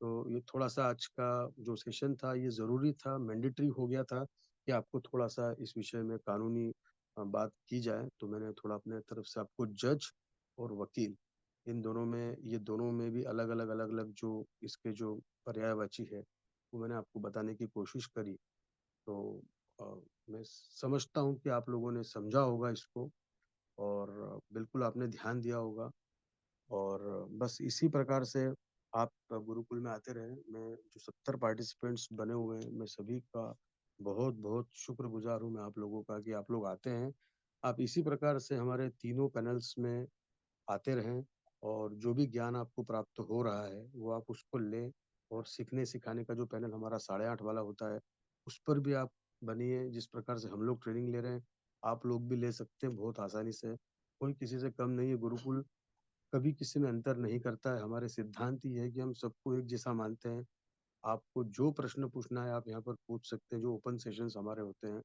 तो ये थोड़ा-सा आज का जो सेशन था, ये ज़रूरी था, मैंडेटरी हो गया था कि आपको थोड़ा-सा इस विषय में कानूनी बात की जाए। तो मैंने थोड़ा अपने तरफ से आपको जज और वकील इन दोनों में ये दोनों में भी अलग-अलग, अलग-अलग जो इसके जो पर्यायवाची है, वो मैंने आपको बताने की कोशिश करी। तो अ, मैं समझता हूँ कि आप लोगों ने समझा होगा इसको और बिल्कुल आपने ध्यान दिया होगा और बस इसी प्रकार से आप गुरुकुल में आते रहें। मैं जो 70 पार्टिसिपेंट्स बने हुए हैं, मैं सभी का बहुत-बहुत शुक्रगुज़ार हूँ मैं आप लोगों का कि आप लोग आते हैं। आप इसी प्रकार से हमारे तीनों पैनल्स में आते रहें और जो भी ज्ञान आपको प्राप्त हो रहा है, वो आप उसको लें और सीखने-सिखाने का जो पैनल हमारा 8:30 वाला होता है, उस पर भी आप बनिए। जिस प्रकार से हम लोग ट्रेनिंग ले रहे हैं, आप लोग भी ले सकते हैं बहुत आसानी से। कोई किसी से कम नहीं है, गुरुकुल कभी किसी में अंतर नहीं करता है। हमारे सिद्धांत ही है कि हम सबको एक जैसा मानते हैं। आपको जो प्रश्न पूछना है, आप यहाँ पर पूछ सकते हैं, जो ओपन सेशंस हमारे होते हैं।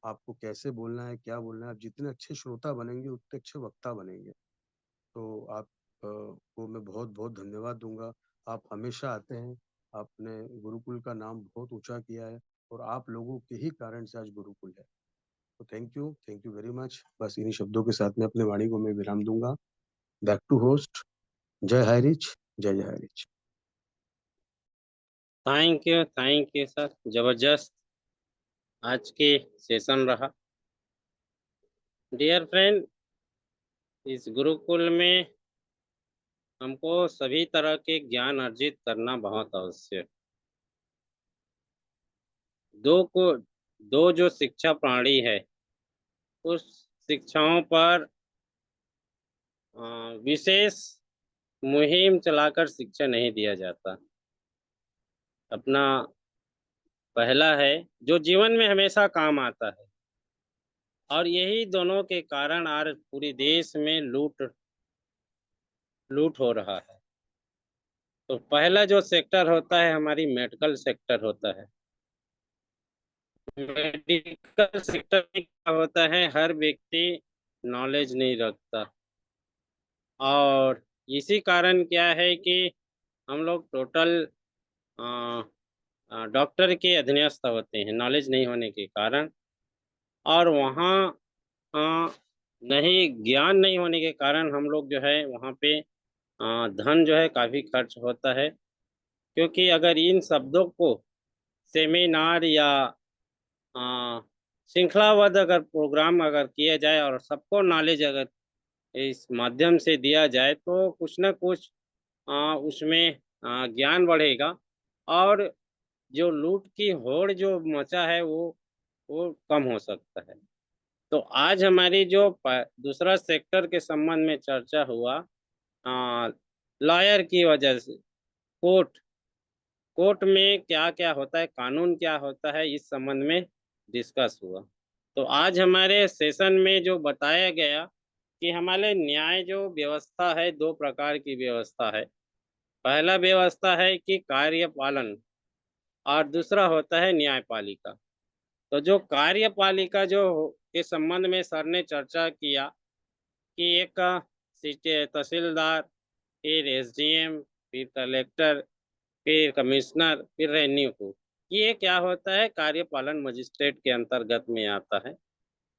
आपको कैसे बोलना है, क्या बोलना है, आप जितने अच्छे श्रोता बनेंगे, उतने अच्छे वक्ता बनेंगे। तो आप को मैं बहुत-बहुत धन्यवाद दूँगा। आप हमेशा आते हैं, आपने गुरुकुल का नाम बहुत ऊँचा किया है और आप लोगों के ही कारण से आज गुरुकुल है। तो थैंक यू वेरी मच। बस इन्हीं शब्दों के साथ मैं अपनी वाणी को मैं विराम दूँगा। Back to host. जय हाई रिच, जय जय high rich. Thank you sir, ज़बरदस्त आज के सेशन रहा। डियर फ्रेंड, इस गुरुकुल में हमको सभी तरह के ज्ञान अर्जित करना बहुत आवश्यक। दो को दो जो शिक्षा प्रणाली है, उस शिक्षाओं पर विशेष मुहिम चलाकर शिक्षा नहीं दिया जाता। अपना पहला है जो जीवन में हमेशा काम आता है, और यही दोनों के कारण आज पूरे देश में लूट लूट हो रहा है। तो पहला जो सेक्टर होता है हमारी मेडिकल सेक्टर होता है। मेडिकल सेक्टर में क्या होता है, हर व्यक्ति नॉलेज नहीं रखता, और इसी कारण क्या है कि हम लोग टोटल डॉक्टर के अधीनस्थ होते हैं नॉलेज नहीं होने के कारण। और वहाँ नहीं ज्ञान नहीं होने के कारण हम लोग जो है वहाँ पे धन जो है काफ़ी खर्च होता है। क्योंकि अगर इन शब्दों को सेमिनार या अ, श्रृंखलाबद्ध अगर प्रोग्राम अगर किया जाए और सबको नॉलेज अगर इस माध्यम से दिया जाए तो कुछ ना कुछ उसमें ज्ञान बढ़ेगा, और जो लूट की होड़ जो मचा है वो कम हो सकता है। तो आज हमारी जो दूसरा सेक्टर के संबंध में चर्चा हुआ, लॉयर की वजह से कोर्ट कोर्ट में क्या क्या होता है, कानून क्या होता है, इस संबंध में डिस्कस हुआ। तो आज हमारे सेशन में जो बताया गया कि हमारे न्याय जो व्यवस्था है, दो प्रकार की व्यवस्था है। पहला व्यवस्था है कि कार्यपालन, और दूसरा होता है न्यायपालिका। तो जो कार्यपालिका जो के संबंध में सर ने चर्चा किया कि एक सिटी तहसीलदार, फिर एसडीएम, फिर कलेक्टर, फिर कमिश्नर, फिर रेवेन्यू को, ये क्या होता है, कार्यपालन मजिस्ट्रेट के अंतर्गत में आता है।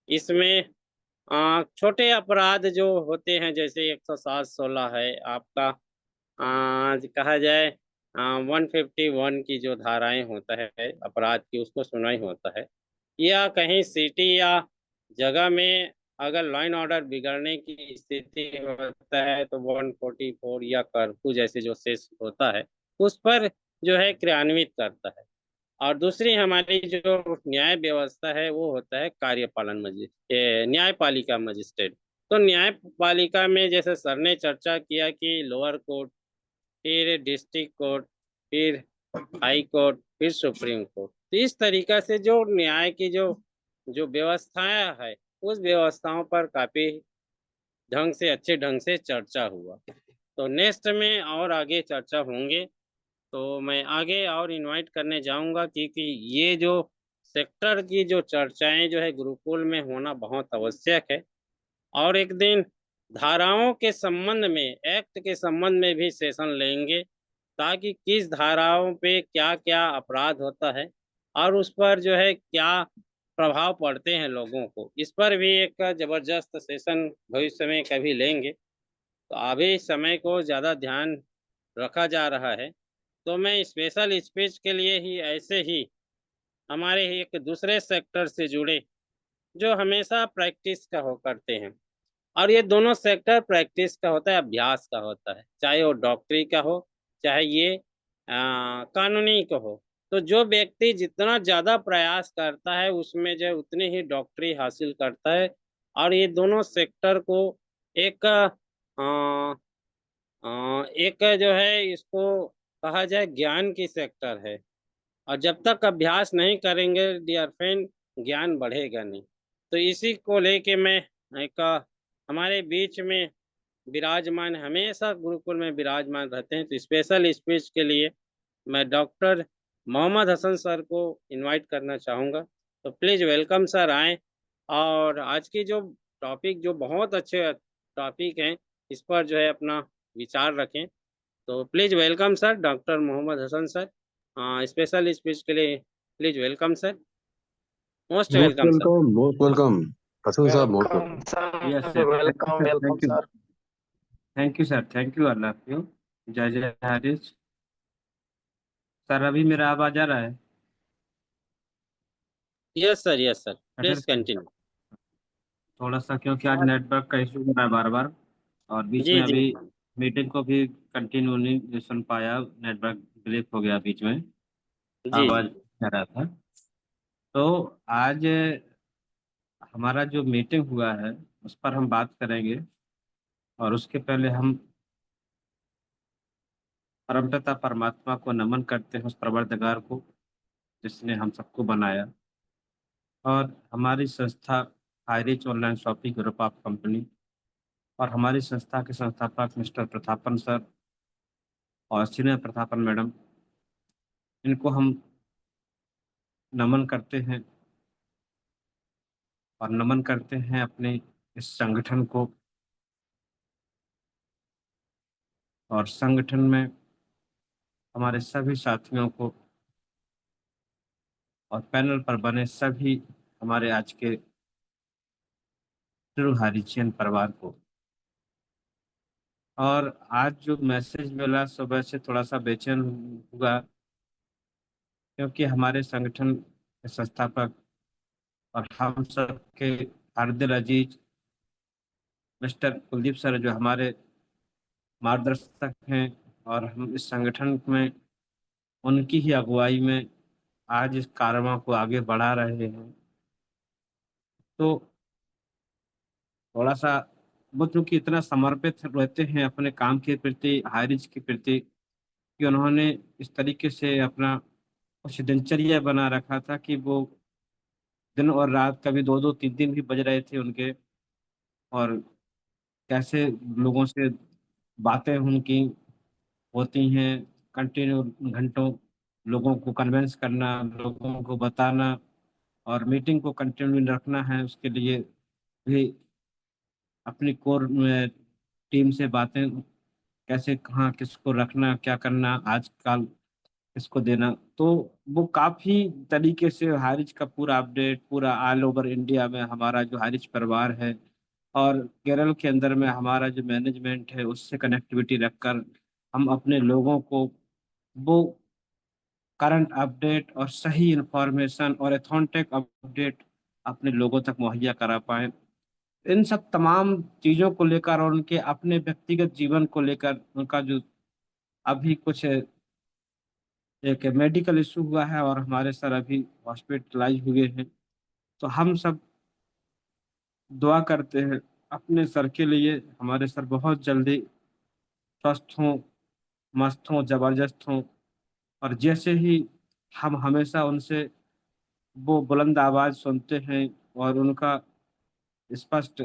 इसमें छोटे अपराध जो होते हैं जैसे 107-16 है आपका, कहा जाए 151 की जो धाराएं होता है अपराध की, उसको सुनाई होता है। या कहीं सिटी या जगह में अगर लॉ एंड ऑर्डर बिगड़ने की स्थिति होता है तो 144 या कर्फ्यू जैसे जो सेस होता है उस पर जो है क्रियान्वित करता है। और दूसरी हमारी जो न्याय व्यवस्था है वो होता है कार्यपालन मजिस्ट्रेट, न्यायपालिका मजिस्ट्रेट। तो न्यायपालिका में जैसे सर ने चर्चा किया कि लोअर कोर्ट, फिर डिस्ट्रिक्ट कोर्ट, फिर हाई कोर्ट, फिर सुप्रीम कोर्ट। तो इस तरीका से जो न्याय की जो जो व्यवस्थाएं है उस व्यवस्थाओं पर काफी ढंग से अच्छे ढंग से चर्चा हुआ। तो नेक्स्ट में और आगे चर्चा होंगे, तो मैं आगे और इनवाइट करने जाऊंगा, क्योंकि ये जो सेक्टर की जो चर्चाएं जो है गुरुकुल में होना बहुत आवश्यक है। और एक दिन धाराओं के संबंध में, एक्ट के संबंध में भी सेशन लेंगे, ताकि किस धाराओं पे क्या क्या अपराध होता है और उस पर जो है क्या प्रभाव पड़ते हैं लोगों को, इस पर भी एक जबरदस्त सेशन भविष्य में कभी लेंगे। तो अभी समय को ज़्यादा ध्यान रखा जा रहा है, तो मैं स्पेशल स्पीच के लिए ही ऐसे ही हमारे ही एक दूसरे सेक्टर से जुड़े जो हमेशा प्रैक्टिस का हो करते हैं, और ये दोनों सेक्टर प्रैक्टिस का होता है, अभ्यास का होता है, चाहे वो डॉक्टरी का हो चाहे ये कानूनी का हो। तो जो व्यक्ति जितना ज़्यादा प्रयास करता है उसमें जो उतनी ही डॉक्टरी हासिल करता है। और ये दोनों सेक्टर को एक एक जो है इसको कहा जाए ज्ञान की सेक्टर है, और जब तक अभ्यास नहीं करेंगे डियर फ्रेंड ज्ञान बढ़ेगा नहीं। तो इसी को लेके मैं एक हमारे बीच में विराजमान, हमेशा गुरुकुल में विराजमान रहते हैं, तो स्पेशल स्पीच के लिए मैं डॉक्टर मोहम्मद हसन सर को इनवाइट करना चाहूँगा। तो प्लीज़ वेलकम सर, आएँ और आज की जो टॉपिक जो बहुत अच्छे टॉपिक हैं इस पर जो है अपना विचार रखें। तो please welcome sir, doctor Mohammad Hasan sir, special speech के लिए please welcome sir, most most welcome sir. Welcome, most welcome. Hasan sahab, most welcome welcome. Sir, yes yes, thank you welcome sir, welcome thank you, sir. Thank you sir, thank you, I love you. जय जय हरीश। सर अभी मेरा आवाज आ रहा है? यस सर, अगर प्लीज़ कंटिन्यू। थोड़ा सा, क्योंकि आज नेटवर्क का इशू हो रहा है बार बार, और बीच जी में जी अभी मीटिंग को भी कंटिन्यू नहीं सुन पाया, नेटवर्क ब्रेक हो गया बीच में, जी आवाज जी। आ रहा था। तो आज हमारा जो मीटिंग हुआ है उस पर हम बात करेंगे और उसके पहले हम परमपिता परमात्मा को नमन करते हैं, उस परवरदिगार को जिसने हम सबको बनाया। और हमारी संस्था Highrich online shopping group of company और हमारी संस्था के संस्थापक मिस्टर प्रतापन सर और सीनियर प्रतापन मैडम, इनको हम नमन करते हैं और नमन करते हैं अपने इस संगठन को। और संगठन में हमारे सभी साथियों को और पैनल पर बने सभी हमारे आज के ट्रू हारिचियन परिवार को। और आज जो मैसेज मिला सुबह से थोड़ा सा बेचैन हुआ, क्योंकि हमारे संगठन के संस्थापक और हम सब के हार्दिक अजीज मिस्टर कुलदीप सर जो हमारे मार्गदर्शक हैं, और हम इस संगठन में उनकी ही अगुवाई में आज इस कारवां को आगे बढ़ा रहे हैं। तो थोड़ा सा वो चूंकि इतना समर्पित रहते हैं अपने काम के प्रति, हारिज के प्रति, कि उन्होंने इस तरीके से अपना कुछ दिनचर्या बना रखा था कि वो दिन और रात कभी 2-2 3-3 भी बज रहे थे उनके। और कैसे लोगों से बातें उनकी होती हैं, कंटिन्यू घंटों लोगों को कन्विंस करना, लोगों को बताना, और मीटिंग को कंटिन्यू रखना है, उसके लिए भी अपनी कोर टीम से बातें, कैसे कहाँ किसको रखना, क्या करना, आजकल किसको देना। तो वो काफी तरीके से हारिज का पूरा अपडेट पूरा ऑल ओवर इंडिया में हमारा जो हारिज परिवार है और केरल के अंदर में हमारा जो मैनेजमेंट है उससे कनेक्टिविटी रखकर हम अपने लोगों को वो करंट अपडेट और सही इंफॉर्मेशन और एथेंटिक अपडेट अपने लोगों तक मुहैया करा पाए। इन सब तमाम चीजों को लेकर और उनके अपने व्यक्तिगत जीवन को लेकर उनका जो अभी कुछ एक मेडिकल इशू हुआ है और हमारे सर अभी हॉस्पिटलाइज हुए हैं। तो हम सब दुआ करते हैं अपने सर के लिए, हमारे सर बहुत जल्दी स्वस्थ हों, मस्त हों, जबरदस्त हों। और जैसे ही हम हमेशा उनसे वो बुलंद आवाज सुनते हैं और उनका स्पष्ट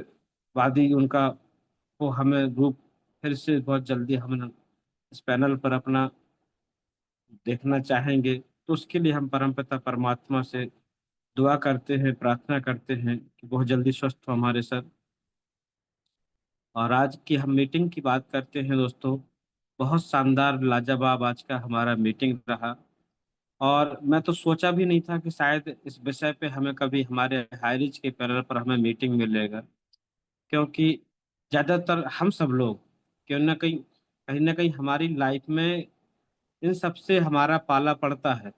वादी उनका वो हमें रूप फिर से बहुत जल्दी हम इस पैनल पर अपना देखना चाहेंगे, तो उसके लिए हम परमपिता परमात्मा से दुआ करते हैं, प्रार्थना करते हैं कि बहुत जल्दी स्वस्थ हो हमारे सर। और आज की हम मीटिंग की बात करते हैं दोस्तों, बहुत शानदार लाजवाब आज का हमारा मीटिंग रहा। और मैं तो सोचा भी नहीं था कि शायद इस विषय पे हमें कभी हमारे हाईरिच के पैनल पर हमें मीटिंग मिलेगा, क्योंकि ज़्यादातर हम सब लोग कहीं ना कहीं हमारी लाइफ में इन सब से हमारा पाला पड़ता है।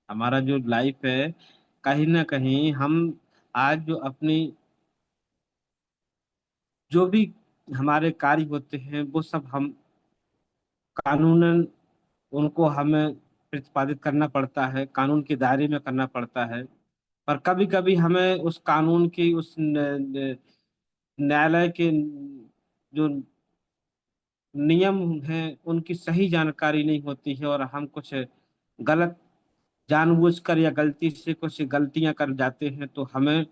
हमारा जो लाइफ है कहीं ना कहीं हम आज जो अपनी जो भी हमारे कार्य होते हैं वो सब हम कानूनन उनको हमें प्रतिपादित करना पड़ता है, कानून के दायरे में करना पड़ता है। पर कभी कभी हमें उस कानून की उस न्यायालय के जो नियम हैं उनकी सही जानकारी नहीं होती है और हम कुछ गलत जानबूझकर या गलती से कुछ गलतियां कर जाते हैं, तो हमें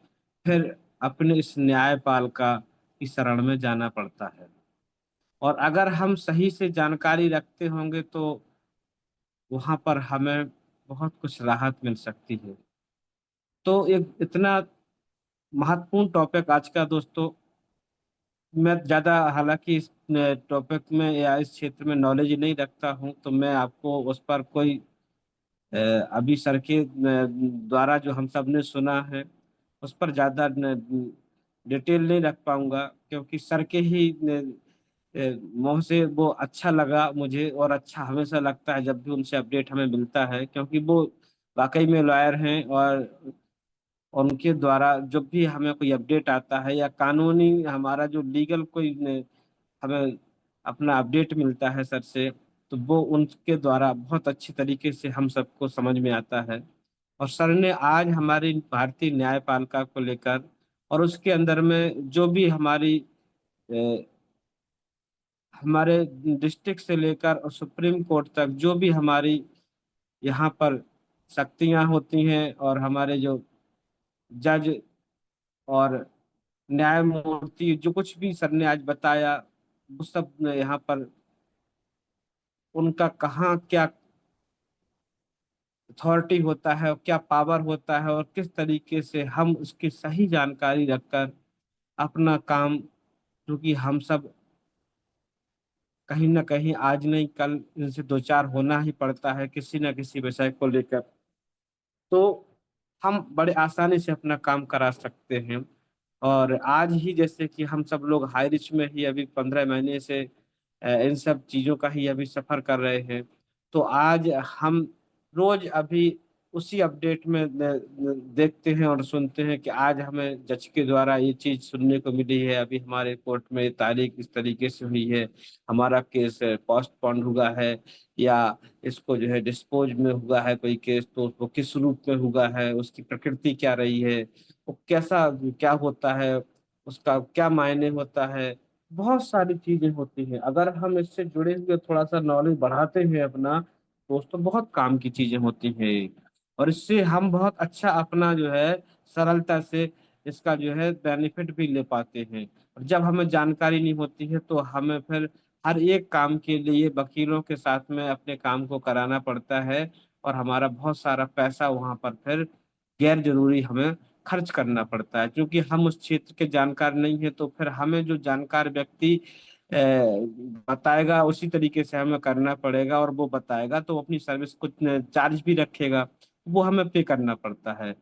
फिर अपने इस न्यायपालिका की शरण में जाना पड़ता है। और अगर हम सही से जानकारी रखते होंगे तो वहां पर हमें बहुत कुछ राहत मिल सकती है। तो एक इतना महत्वपूर्ण टॉपिक आज का दोस्तों, मैं ज़्यादा हालांकि इस टॉपिक में या इस क्षेत्र में नॉलेज नहीं रखता हूं, तो मैं आपको उस पर कोई अ, अभी सर के द्वारा जो हम सब ने सुना है उस पर ज़्यादा डिटेल नहीं रख पाऊंगा, क्योंकि सर के ही मुंह से वो अच्छा लगा मुझे, और अच्छा हमेशा लगता है जब भी उनसे अपडेट हमें मिलता है, क्योंकि वो वाकई में लॉयर हैं। और उनके द्वारा जब भी हमें कोई अपडेट आता है या कानूनी हमारा जो लीगल कोई हमें अपना अपडेट मिलता है सर से, तो वो उनके द्वारा बहुत अच्छी तरीके से हम सबको समझ में आता है। और सर ने आज हमारी भारतीय न्यायपालिका को लेकर और उसके अंदर में जो भी हमारी हमारे डिस्ट्रिक्ट से लेकर और सुप्रीम कोर्ट तक जो भी हमारी यहाँ पर शक्तियाँ होती हैं और हमारे जो जज और न्यायमूर्ति जो कुछ भी सर ने आज बताया, वो सब यहाँ पर उनका कहाँ क्या अथॉरिटी होता है और क्या पावर होता है और किस तरीके से हम उसकी सही जानकारी रखकर अपना काम, क्योंकि हम सब कहीं ना कहीं आज नहीं कल इनसे दो चार होना ही पड़ता है किसी न किसी विषय को लेकर, तो हम बड़े आसानी से अपना काम करा सकते हैं। और आज ही जैसे कि हम सब लोग हाई रिच में ही अभी 15 महीने से इन सब चीज़ों का ही अभी सफर कर रहे हैं, तो आज हम रोज अभी उसी अपडेट में देखते हैं और सुनते हैं कि आज हमें जज के द्वारा ये चीज सुनने को मिली है, अभी हमारे कोर्ट में ये तारीख इस तरीके से हुई है, हमारा केस पोस्टपोन्ड हुआ है या इसको जो है डिस्पोज में हुआ है कोई केस, तो वो किस रूप में हुआ है, उसकी प्रकृति क्या रही है, वो कैसा क्या होता है, उसका क्या मायने होता है, बहुत सारी चीजें होती हैं। अगर हम इससे जुड़े हुए थोड़ा सा नॉलेज बढ़ाते हैं अपना, दोस्तों बहुत काम की चीजें होती हैं और इससे हम बहुत अच्छा अपना जो है सरलता से इसका जो है बेनिफिट भी ले पाते हैं। और जब हमें जानकारी नहीं होती है तो हमें फिर हर एक काम के लिए वकीलों के साथ में अपने काम को कराना पड़ता है और हमारा बहुत सारा पैसा वहां पर फिर गैर जरूरी हमें खर्च करना पड़ता है, क्योंकि हम उस क्षेत्र के जानकार नहीं है, तो फिर हमें जो जानकार व्यक्ति बताएगा उसी तरीके से हमें करना पड़ेगा और वो बताएगा तो अपनी सर्विस कुछ चार्ज भी रखेगा, वो हमें पे करना पड़ता है।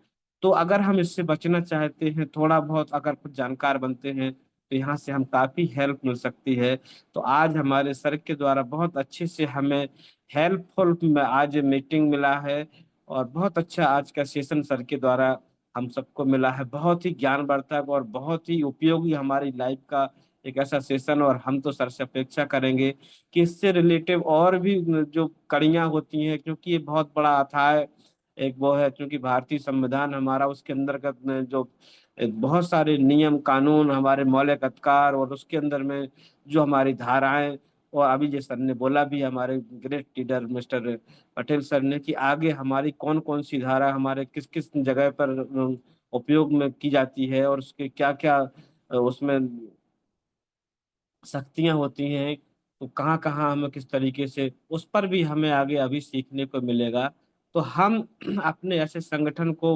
तो अगर हम इससे बचना चाहते हैं, थोड़ा बहुत अगर कुछ जानकार बनते हैं, तो यहाँ से हम काफी हेल्प मिल सकती है। तो आज हमारे सर के द्वारा बहुत अच्छे से हमें हेल्पफुल में आज मीटिंग मिला है और बहुत अच्छा आज का सेशन सर के द्वारा हम सबको मिला है, बहुत ही ज्ञानवर्धक और बहुत ही उपयोगी हमारी लाइफ का एक ऐसा सेशन। और हम तो सर से अपेक्षा करेंगे कि इससे रिलेटिव और भी जो कड़ियां होती हैं, क्योंकि ये बहुत बड़ा अथाह एक वो है, क्योंकि भारतीय संविधान हमारा उसके अंतर्गत में जो एक बहुत सारे नियम कानून हमारे मौलिक अधिकार और उसके अंदर में जो हमारी धाराएं, और अभी जैसे सर ने बोला भी हमारे great leader mister Patel sir ने कि आगे हमारी कौन कौन सी धारा हमारे किस किस जगह पर उपयोग में की जाती है और उसके क्या क्या उसमें शक्तियां होती हैं, तो कहाँ कहाँ हमें किस तरीके से उस पर भी हमें आगे अभी सीखने को मिलेगा। तो हम अपने ऐसे संगठन को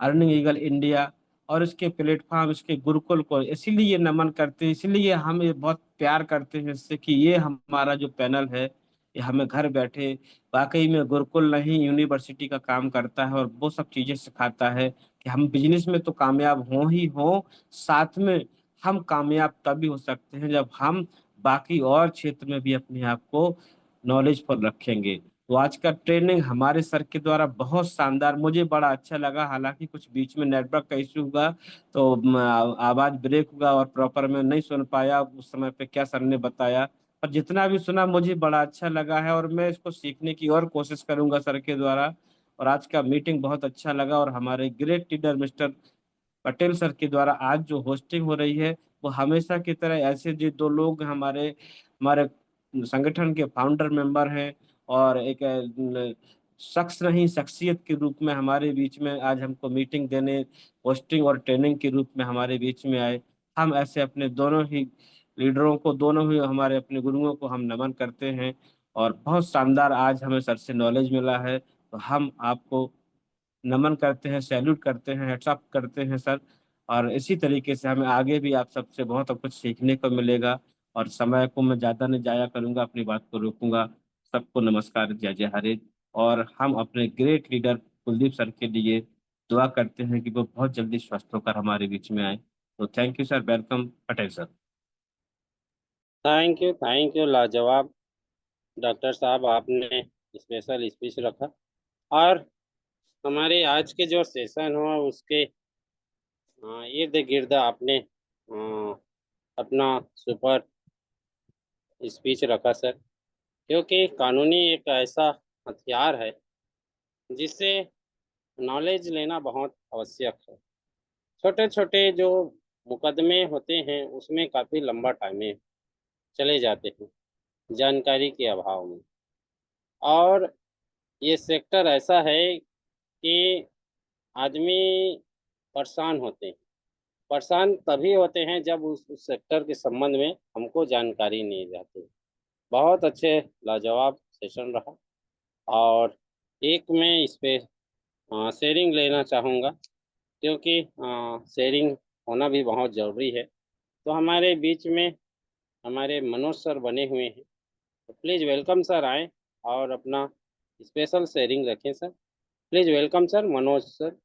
अर्निंग ईगल इंडिया और इसके प्लेटफॉर्म इसके गुरुकुल को इसीलिए नमन करते हैं, इसीलिए हम ये बहुत प्यार करते हैं इससे कि ये हमारा जो पैनल है ये हमें घर बैठे वाकई में गुरुकुल नहीं यूनिवर्सिटी का काम करता है और वो सब चीजें सिखाता है कि हम बिजनेस में तो कामयाब हों ही हों, साथ में हम कामयाब तभी हो सकते हैं जब हम बाकी और क्षेत्र में भी अपने आप को नॉलेजफुल रखेंगे। तो आज का ट्रेनिंग हमारे सर के द्वारा बहुत शानदार, मुझे बड़ा अच्छा लगा। हालांकि कुछ बीच में नेटवर्क का इश्यू हुआ तो आवाज ब्रेक हुआ और प्रॉपर मैं नहीं सुन पाया उस समय पे क्या सर ने बताया, पर जितना भी सुना मुझे बड़ा अच्छा लगा है और मैं इसको सीखने की और कोशिश करूंगा सर के द्वारा। और आज का मीटिंग बहुत अच्छा लगा और हमारे great leader mister Patel sir के द्वारा आज जो होस्टिंग हो रही है, वो हमेशा की तरह ऐसे जो दो लोग हमारे हमारे संगठन के फाउंडर मेंबर हैं और एक शख्स नहीं शख्सियत के रूप में हमारे बीच में आज हमको मीटिंग देने, होस्टिंग और ट्रेनिंग के रूप में हमारे बीच में आए। हम ऐसे अपने दोनों ही लीडरों को, दोनों ही हमारे अपने गुरुओं को हम नमन करते हैं और बहुत शानदार आज हमें सर से नॉलेज मिला है। तो हम आपको नमन करते हैं, सैल्यूट करते हैं, हेड्सअप करते हैं सर। और इसी तरीके से हमें आगे भी आप सबसे बहुत कुछ सीखने को मिलेगा। और समय को मैं ज्यादा नहीं जाया करूंगा, अपनी बात को रोकूंगा। सबको नमस्कार, जय जय हरे। और हम अपने ग्रेट लीडर कुलदीप सर के लिए दुआ करते हैं कि वो बहुत जल्दी स्वस्थ होकर हमारे बीच में आए। तो thank you sir, welcome Patel sir. Thank you लाजवाब डॉक्टर साहब, आपने स्पेशल स्पीच रखा और हमारे आज के जो सेशन हुआ उसके इर्द गिर्द आपने अपना सुपर स्पीच रखा सर, क्योंकि कानूनी एक ऐसा हथियार है जिससे नॉलेज लेना बहुत आवश्यक है। छोटे छोटे जो मुकदमे होते हैं उसमें काफ़ी लंबा टाइम चले जाते हैं जानकारी के अभाव में। और ये सेक्टर ऐसा है कि आदमी परेशान होते हैं। परेशान तभी होते हैं जब उस सेक्टर के संबंध में हमको जानकारी नहीं रहती। बहुत अच्छे लाजवाब सेशन रहा। और एक मैं इस पे शेयरिंग लेना चाहूँगा, क्योंकि शेयरिंग होना भी बहुत ज़रूरी है। तो हमारे बीच में हमारे मनोज सर बने हुए हैं, तो प्लीज़ वेलकम सर, आएँ और अपना स्पेशल शेयरिंग रखें sir. Please welcome sir, Manoj sir.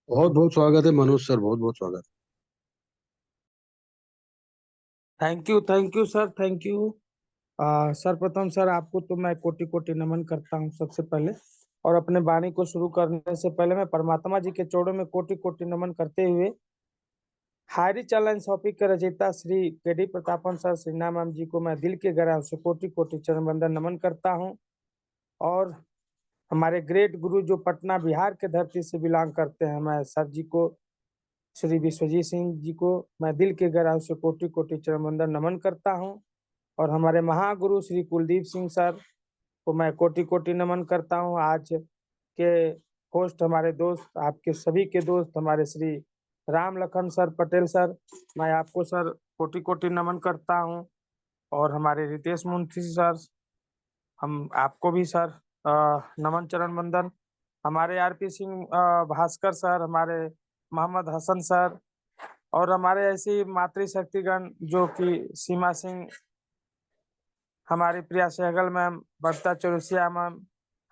बहुत बहुत स्वागत है मनोज सर, बहुत बहुत स्वागत। Thank you sir, thank you. सर्वप्रथम सर आपको तो मैं कोटि कोटि नमन करता हूँ सबसे पहले, और अपने वाणी को शुरू करने से पहले मैं परमात्मा जी के चरणों में कोटि कोटि नमन करते हुए हायरी चैलेंज टॉपिक के रचयिता श्री केडी प्रतापन सर, श्री नाम जी को मैं दिल के गहराई से कोटि कोटि चरण वंदन नमन करता हूँ। और हमारे ग्रेट गुरु जो पटना बिहार के धरती से बिलोंग करते हैं, मैं सर जी को, श्री विश्वजीत सिंह जी को मैं दिल के गहराई से कोटि कोटि चरण वंदन नमन करता हूँ। और हमारे महागुरु श्री कुलदीप सिंह सर को मैं कोटि कोटि नमन करता हूँ। आज के होस्ट हमारे दोस्त, आपके सभी के दोस्त हमारे श्री राम लखन सर पटेल सर, मैं आपको सर कोटि कोटि नमन करता हूँ। और हमारे रितेश मुंशी सर, हम आपको भी सर नमन चरण वंदन। हमारे आरपी सिंह भास्कर सर, हमारे मोहम्मद हसन सर, और हमारे ऐसी मातृशक्तिगण जो कि सीमा सिंह, हमारी प्रिया सहगल मैम, बबीता चौरसिया मैम,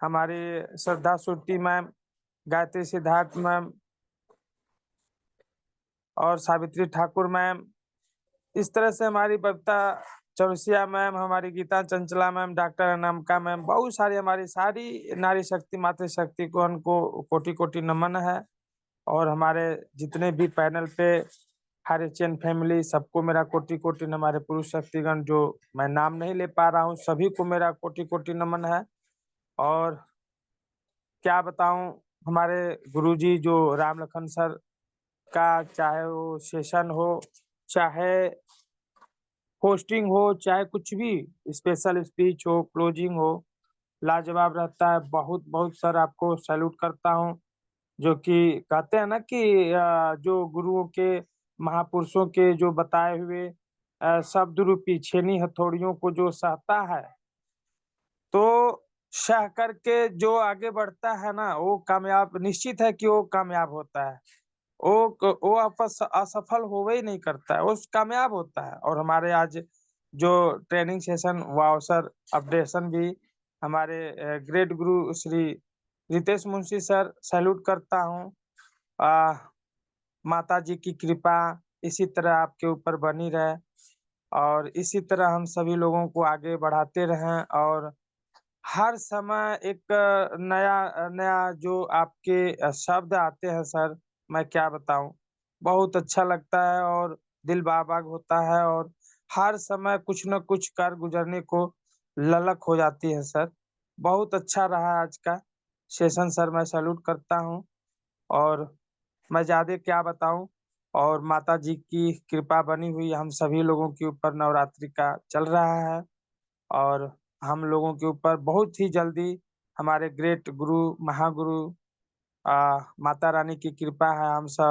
हमारी श्रद्धा सुरती मैम, गायत्री सिद्धार्थ मैम, और सावित्री ठाकुर मैम। इस तरह से हमारी बबीता चौरसिया मैम, हमारी Geeta Chanchala ma'am, doctor Anamika ma'am, बहुत सारी हमारी सारी नारी शक्ति मातृशक्ति को उनको कोटि कोटि नमन है। और हमारे जितने भी पैनल पे हरिचंद फैमिली, सबको मेरा कोटि कोटि नमन। हमारे पुरुष शक्तिगण जो मैं नाम नहीं ले पा रहा हूँ, सभी को मेरा कोटि कोटि नमन है। और क्या बताऊं, हमारे गुरुजी जो राम लखन सर का, चाहे वो सेशन हो, चाहे होस्टिंग हो, चाहे कुछ भी स्पेशल स्पीच हो, क्लोजिंग हो, लाजवाब रहता है। बहुत बहुत सर आपको सैल्यूट करता हूँ। जो कि कहते हैं ना कि जो गुरुओं के, महापुरुषों के जो बताए हुए शब्द रूपी छेनी हथौड़ियों को जो सहता है, तो सह करके जो आगे बढ़ता है ना, वो कामयाब निश्चित है कि वो कामयाब होता है। वो असफल हो ही नहीं करता है, वो कामयाब होता है। और हमारे आज जो ट्रेनिंग सेशन व अवसर अपडेशन भी हमारे ग्रेट गुरु श्री रितेश मुंशी सर, सैल्यूट करता हूँ। माता जी की कृपा इसी तरह आपके ऊपर बनी रहे, और इसी तरह हम सभी लोगों को आगे बढ़ाते रहें। और हर समय एक नया नया जो आपके शब्द आते हैं सर, मैं क्या बताऊं, बहुत अच्छा लगता है और दिल बाग होता है। और हर समय कुछ न कुछ कर गुजरने को ललक हो जाती है सर। बहुत अच्छा रहा आज का सेशन सर, मैं सैल्यूट करता हूं। और मैं ज़्यादा क्या बताऊं, और माता जी की कृपा बनी हुई हम सभी लोगों के ऊपर, नवरात्रि का चल रहा है। और हम लोगों के ऊपर बहुत ही जल्दी हमारे ग्रेट गुरु महागुरु माता रानी की कृपा है।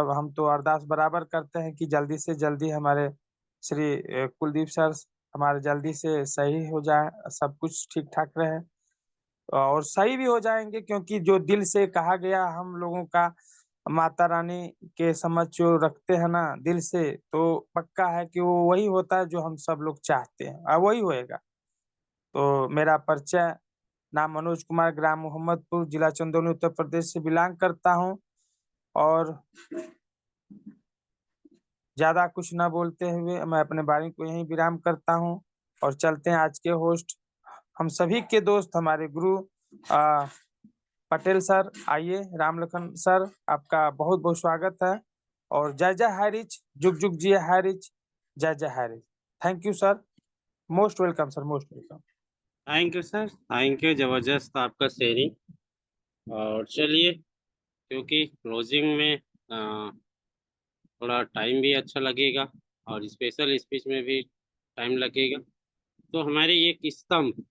हम तो अरदास बराबर करते हैं कि जल्दी से जल्दी हमारे श्री कुलदीप सर हमारे जल्दी से सही हो जाए, सब कुछ ठीक ठाक रहे, और सही भी हो जाएंगे। क्योंकि जो दिल से कहा गया हम लोगों का, माता रानी के समझ जो रखते हैं ना दिल से, तो पक्का है कि वो वही होता है जो हम सब लोग चाहते हैं, और वही होएगा। तो मेरा परिचय, नाम मनोज कुमार, ग्राम मोहम्मदपुर, जिला चंदौली, उत्तर प्रदेश से बिलोंग करता हूँ। और ज्यादा कुछ न बोलते हुए मैं अपने बारे को यहीं विराम करता हूँ। और चलते हैं आज के होस्ट, हम सभी के दोस्त, हमारे गुरु पटेल सर। आइए रामलखन सर, आपका बहुत बहुत स्वागत है। और जय जय हारिच, जुग जुग जिये हारिच, जय जय Harish. Thank you sir, most welcome sir, most welcome. Thank you sir, thank you. ज़बरदस्त आपका शेयरिंग। और चलिए, क्योंकि क्लोजिंग में थोड़ा टाइम भी अच्छा लगेगा, और स्पेशल स्पीच में भी टाइम लगेगा। तो हमारे एक स्तंभ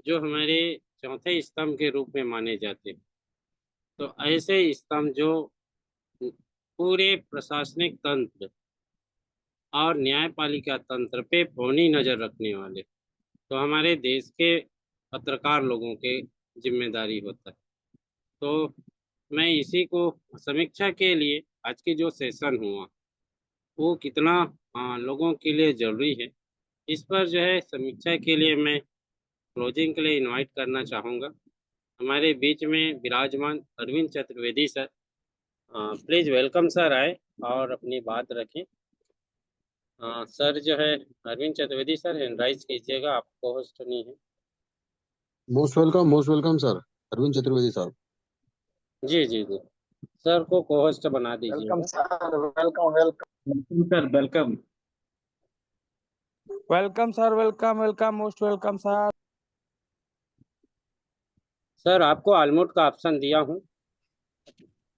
जो हमारे चौथे स्तंभ के रूप में माने जाते हैं, तो ऐसे स्तंभ जो पूरे प्रशासनिक तंत्र और न्यायपालिका तंत्र पे पौनी नजर रखने वाले, तो हमारे देश के पत्रकार लोगों के जिम्मेदारी होता है। तो मैं इसी को समीक्षा के लिए आज की जो सेशन हुआ वो कितना लोगों के लिए जरूरी है, इस पर जो है समीक्षा के लिए मैं क्लोजिंग के लिए इनवाइट करना चाहूँगा हमारे बीच में विराजमान Arvind Chaturvedi sir. Please welcome sir आए और अपनी बात रखें। सर जो है Arvind Chaturvedi sir hand raise कीजिएगा, आपको होस्ट नहीं है। Most welcome sir, Arvind Chaturvedi साहब। जी जी जी, सर को को होस्ट बना वेलकम दीजिएगा। Sir, welcome welcome. Sir welcome. Welcome sir, welcome welcome, most welcome sir. Sir आपको ऑलमोड का ऑप्शन दिया हूँ।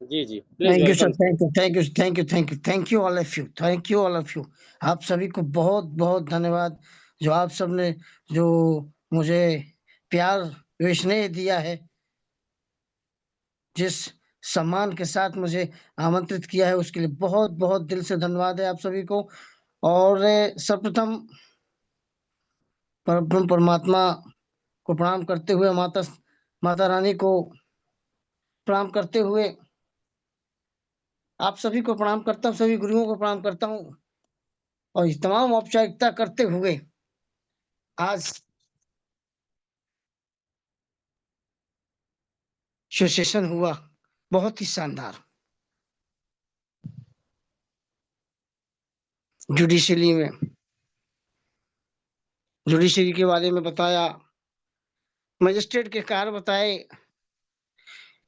जी जी, please thank you sir, welcome sir. Thank you, thank you, thank you, thank you, thank you all of you, thank you all of you. आप सभी को बहुत बहुत धन्यवाद, जो आप सब ने जो मुझे प्यार जो स्नेह दिया है, जिस सम्मान के साथ मुझे आमंत्रित किया है, उसके लिए बहुत बहुत दिल से धन्यवाद है आप सभी को। और सर्वप्रथम परब्रह्म परमात्मा को प्रणाम करते हुए, माता रानी को प्रणाम करते हुए, आप सभी को प्रणाम करता हूँ, सभी गुरुओं को प्रणाम करता हूँ। और ये तमाम औपचारिकता करते हुए आज जो सेशन हुआ बहुत ही शानदार। जुडिशरी के बारे में बताया, मजिस्ट्रेट के कार्य बताए,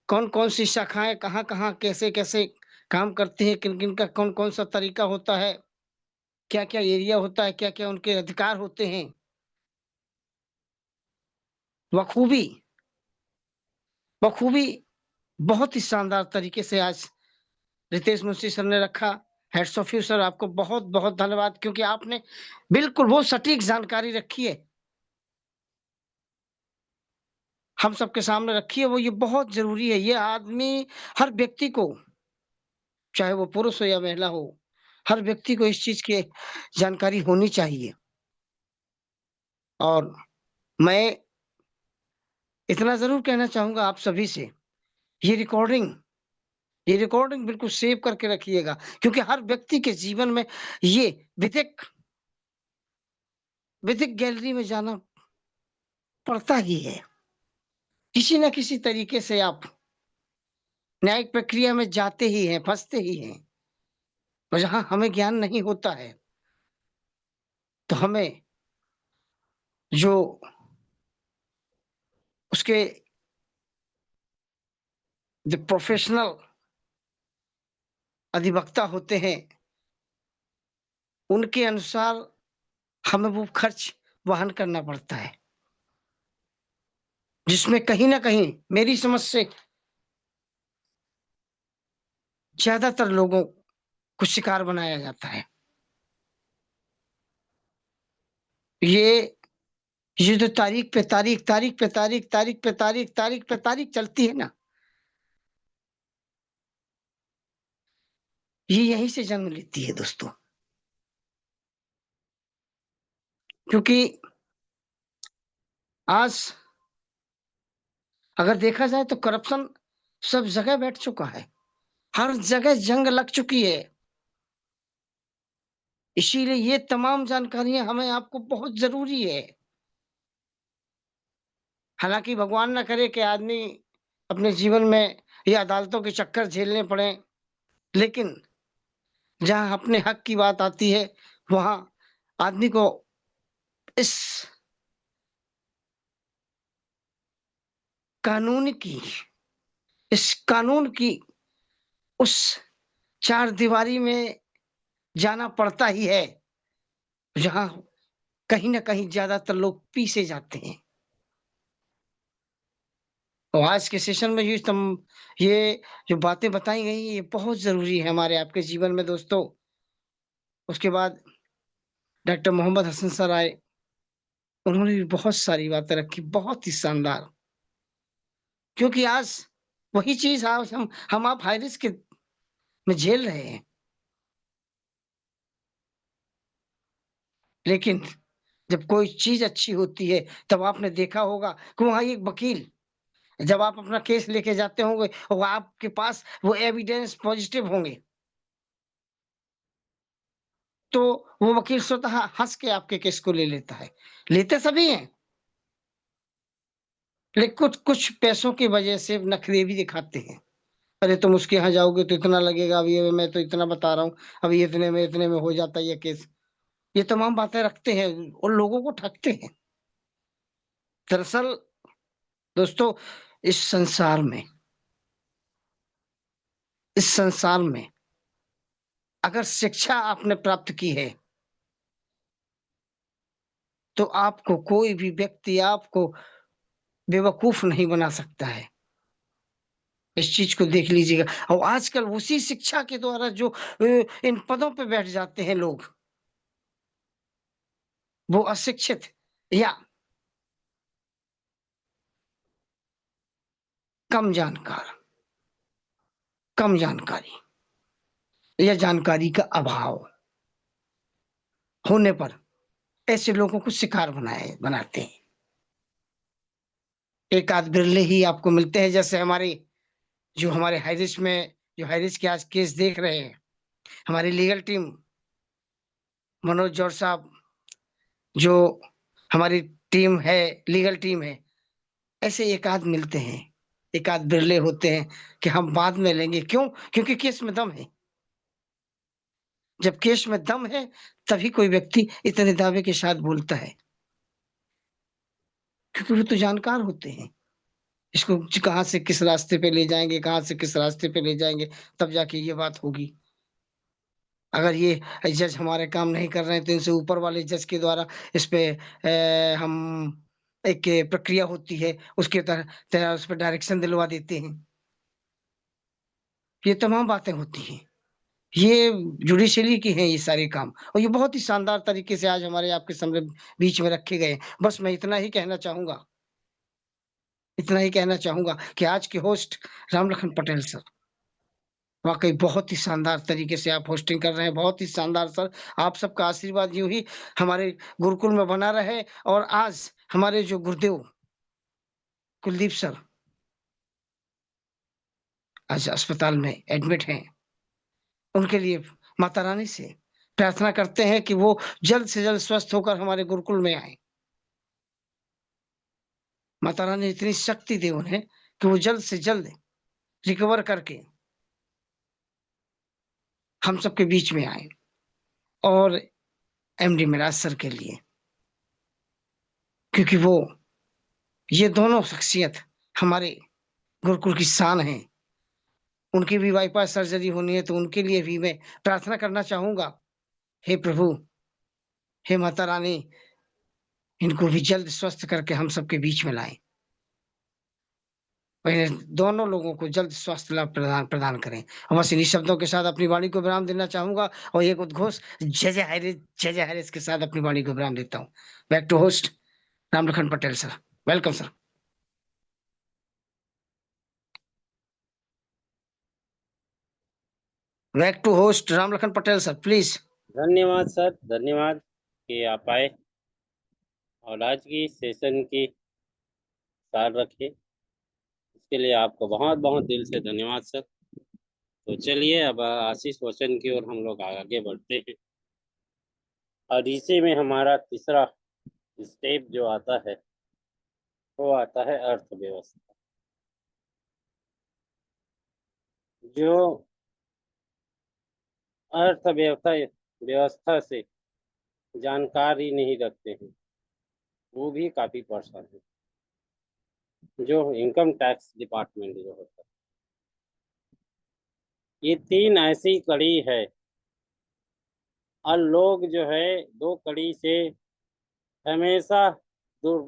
कौन कौन सी शाखाएं कहाँ कहाँ कैसे कैसे काम करती हैं, किन किन का कौन कौन सा तरीका होता है, क्या क्या एरिया होता है, क्या क्या उनके अधिकार होते हैं, बखूबी बखूबी बहुत ही शानदार तरीके से आज रितेश मुंशी सर ने रखा। हेड्स ऑफ यू सर, आपको बहुत बहुत धन्यवाद, क्योंकि आपने बिल्कुल वो सटीक जानकारी रखी है, हम सबके सामने रखी है। वो ये बहुत जरूरी है, ये आदमी, हर व्यक्ति को, चाहे वो पुरुष हो या महिला हो, हर व्यक्ति को इस चीज की जानकारी होनी चाहिए। और मैं इतना जरूर कहना चाहूंगा आप सभी से, ये रिकॉर्डिंग ये रिकॉर्डिंग बिल्कुल सेव करके रखिएगा, क्योंकि हर व्यक्ति के जीवन में ये विधिक विधिक गैलरी में जाना पड़ता ही है। किसी न किसी तरीके से आप न्यायिक प्रक्रिया में जाते ही हैं, फंसते ही हैं। और जहां हमें ज्ञान नहीं होता है, तो हमें जो उसके जो प्रोफेशनल अधिवक्ता होते हैं, उनके अनुसार हमें वो खर्च वहन करना पड़ता है, जिसमें कहीं ना कहीं मेरी समझ से ज्यादातर लोगों को शिकार बनाया जाता है। ये जो तारीख पे तारीख, तारीख पे तारीख, तारीख पे तारीख, तारीख पे तारीख चलती है ना, ये यहीं से जन्म लेती है दोस्तों। क्योंकि आज अगर देखा जाए तो करप्शन सब जगह बैठ चुका है, हर जगह जंग लग चुकी है। इसीलिए ये तमाम जानकारियां हमें आपको बहुत जरूरी है। हालांकि भगवान ना करे कि आदमी अपने जीवन में ये अदालतों के चक्कर झेलने पड़े, लेकिन जहां अपने हक की बात आती है, वहां आदमी को इस कानून की इस कानून की उस चार दीवारी में जाना पड़ता ही है, जहां कहीं ना कहीं ज्यादातर लोग पीसे जाते हैं। और आज के सेशन में ये जो बातें बताई गई, ये बहुत जरूरी है हमारे आपके जीवन में दोस्तों। उसके बाद डॉक्टर मोहम्मद हसन सर आए, उन्होंने भी बहुत सारी बातें रखी, बहुत ही शानदार। क्योंकि आज वही चीज आज हम आप हाई रिस्क में झेल रहे हैं, लेकिन जब कोई चीज अच्छी होती है तब आपने देखा होगा कि वहां एक वकील, जब आप अपना केस लेके जाते होंगे और आपके पास वो एविडेंस पॉजिटिव होंगे, तो वो वकील स्वतः हंस के आपके केस को ले लेता है। लेते सभी हैं, लेकिन कुछ कुछ पैसों की वजह से नखरे भी दिखाते हैं। अरे तुम उसके यहाँ जाओगे तो इतना लगेगा, अभी ये मैं तो इतना बता रहा हूँ, अभी इतने में हो जाता है ये केस। ये तमाम बातें रखते हैं और लोगों को ठगते हैं। दरअसल दोस्तों, इस संसार में अगर शिक्षा आपने प्राप्त की है तो आपको कोई भी व्यक्ति आपको बेवकूफ नहीं बना सकता है। इस चीज को देख लीजिएगा। और आजकल उसी शिक्षा के द्वारा जो इन पदों पे बैठ जाते हैं लोग, वो अशिक्षित या कम जानकारी या जानकारी का अभाव होने पर ऐसे लोगों को शिकार बनाते हैं। एक आध बिरले ही आपको मिलते हैं, जैसे हमारे हाईरिस्क में जो हाईरिस्क के आज केस देख रहे हैं, हमारी लीगल टीम, मनोज जौहर साहब, जो हमारी टीम है, लीगल टीम है, ऐसे एक आध मिलते हैं, एक आध बिरले होते हैं कि हम बाद में लेंगे। क्यों? क्योंकि केस में दम है। जब केस में दम है तभी कोई व्यक्ति इतने दावे के साथ बोलता है, क्योंकि वो तो जानकार होते हैं इसको कहाँ से किस रास्ते पे ले जाएंगे, कहाँ से किस रास्ते पे ले जाएंगे, तब जाके ये बात होगी। अगर ये जज हमारे काम नहीं कर रहे हैं तो इनसे ऊपर वाले जज के द्वारा इस पे हम एक प्रक्रिया होती है, उसके तरह उस पर डायरेक्शन दिलवा देते हैं। ये तमाम बातें होती हैं, ये जुडिशरी की हैं ये सारे काम, और ये बहुत ही शानदार तरीके से आज हमारे आपके सामने बीच में रखे गए हैं। बस मैं इतना ही कहना चाहूंगा कि आज के होस्ट रामलखन पटेल सर, वाकई बहुत ही शानदार तरीके से आप होस्टिंग कर रहे हैं, बहुत ही शानदार सर। आप सबका आशीर्वाद यूं ही हमारे गुरुकुल में बना रहे। और आज हमारे जो गुरुदेव कुलदीप सर आज अस्पताल में एडमिट हैं, उनके लिए माता रानी से प्रार्थना करते हैं कि वो जल्द से जल्द स्वस्थ होकर हमारे गुरुकुल में आए। माता रानी इतनी शक्ति दे उन्हें कि वो जल्द से जल्द रिकवर करके हम सबके बीच में आए। और एमडी मिराज सर के लिए, क्योंकि वो ये दोनों शख्सियत हमारे गुरुकुल की शान है। उनकी भी बाईपास सर्जरी होनी है तो उनके लिए भी मैं प्रार्थना करना चाहूंगा, हे प्रभु, हे माता रानी, इनको भी जल्द स्वस्थ करके हम सबके बीच में लाएं। और इन्हें दोनों लोगों को जल्द स्वास्थ्य लाभ प्रदान प्रदान करें। और बस इन्हीं शब्दों के साथ अपनी वाणी को विराम देना चाहूंगा और एक उद्घोष जय जय हरीश के साथ अपनी वाणी को विराम देता हूँ। Back to host Ramlakhan Patel sir. Welcome sir. Back to host Ramlakhan Patel sir, please. धन्यवाद सर, धन्यवाद कि आप आए और आज की सेशन की सार रखे, इसके लिए आपको बहुत बहुत दिल से धन्यवाद सर। तो चलिए अब आशीष वचन की ओर हम लोग आगे बढ़ते हैं। और इसी में हमारा तीसरा स्टेप जो आता है वो आता है अर्थव्यवस्था। जो अर्थव्यवस्था व्यवस्था से जानकारी नहीं रखते हैं वो भी काफी परेशान है। जो इनकम टैक्स डिपार्टमेंट जो होता है, ये तीन ऐसी कड़ी है और लोग जो है दो कड़ी से हमेशा दूर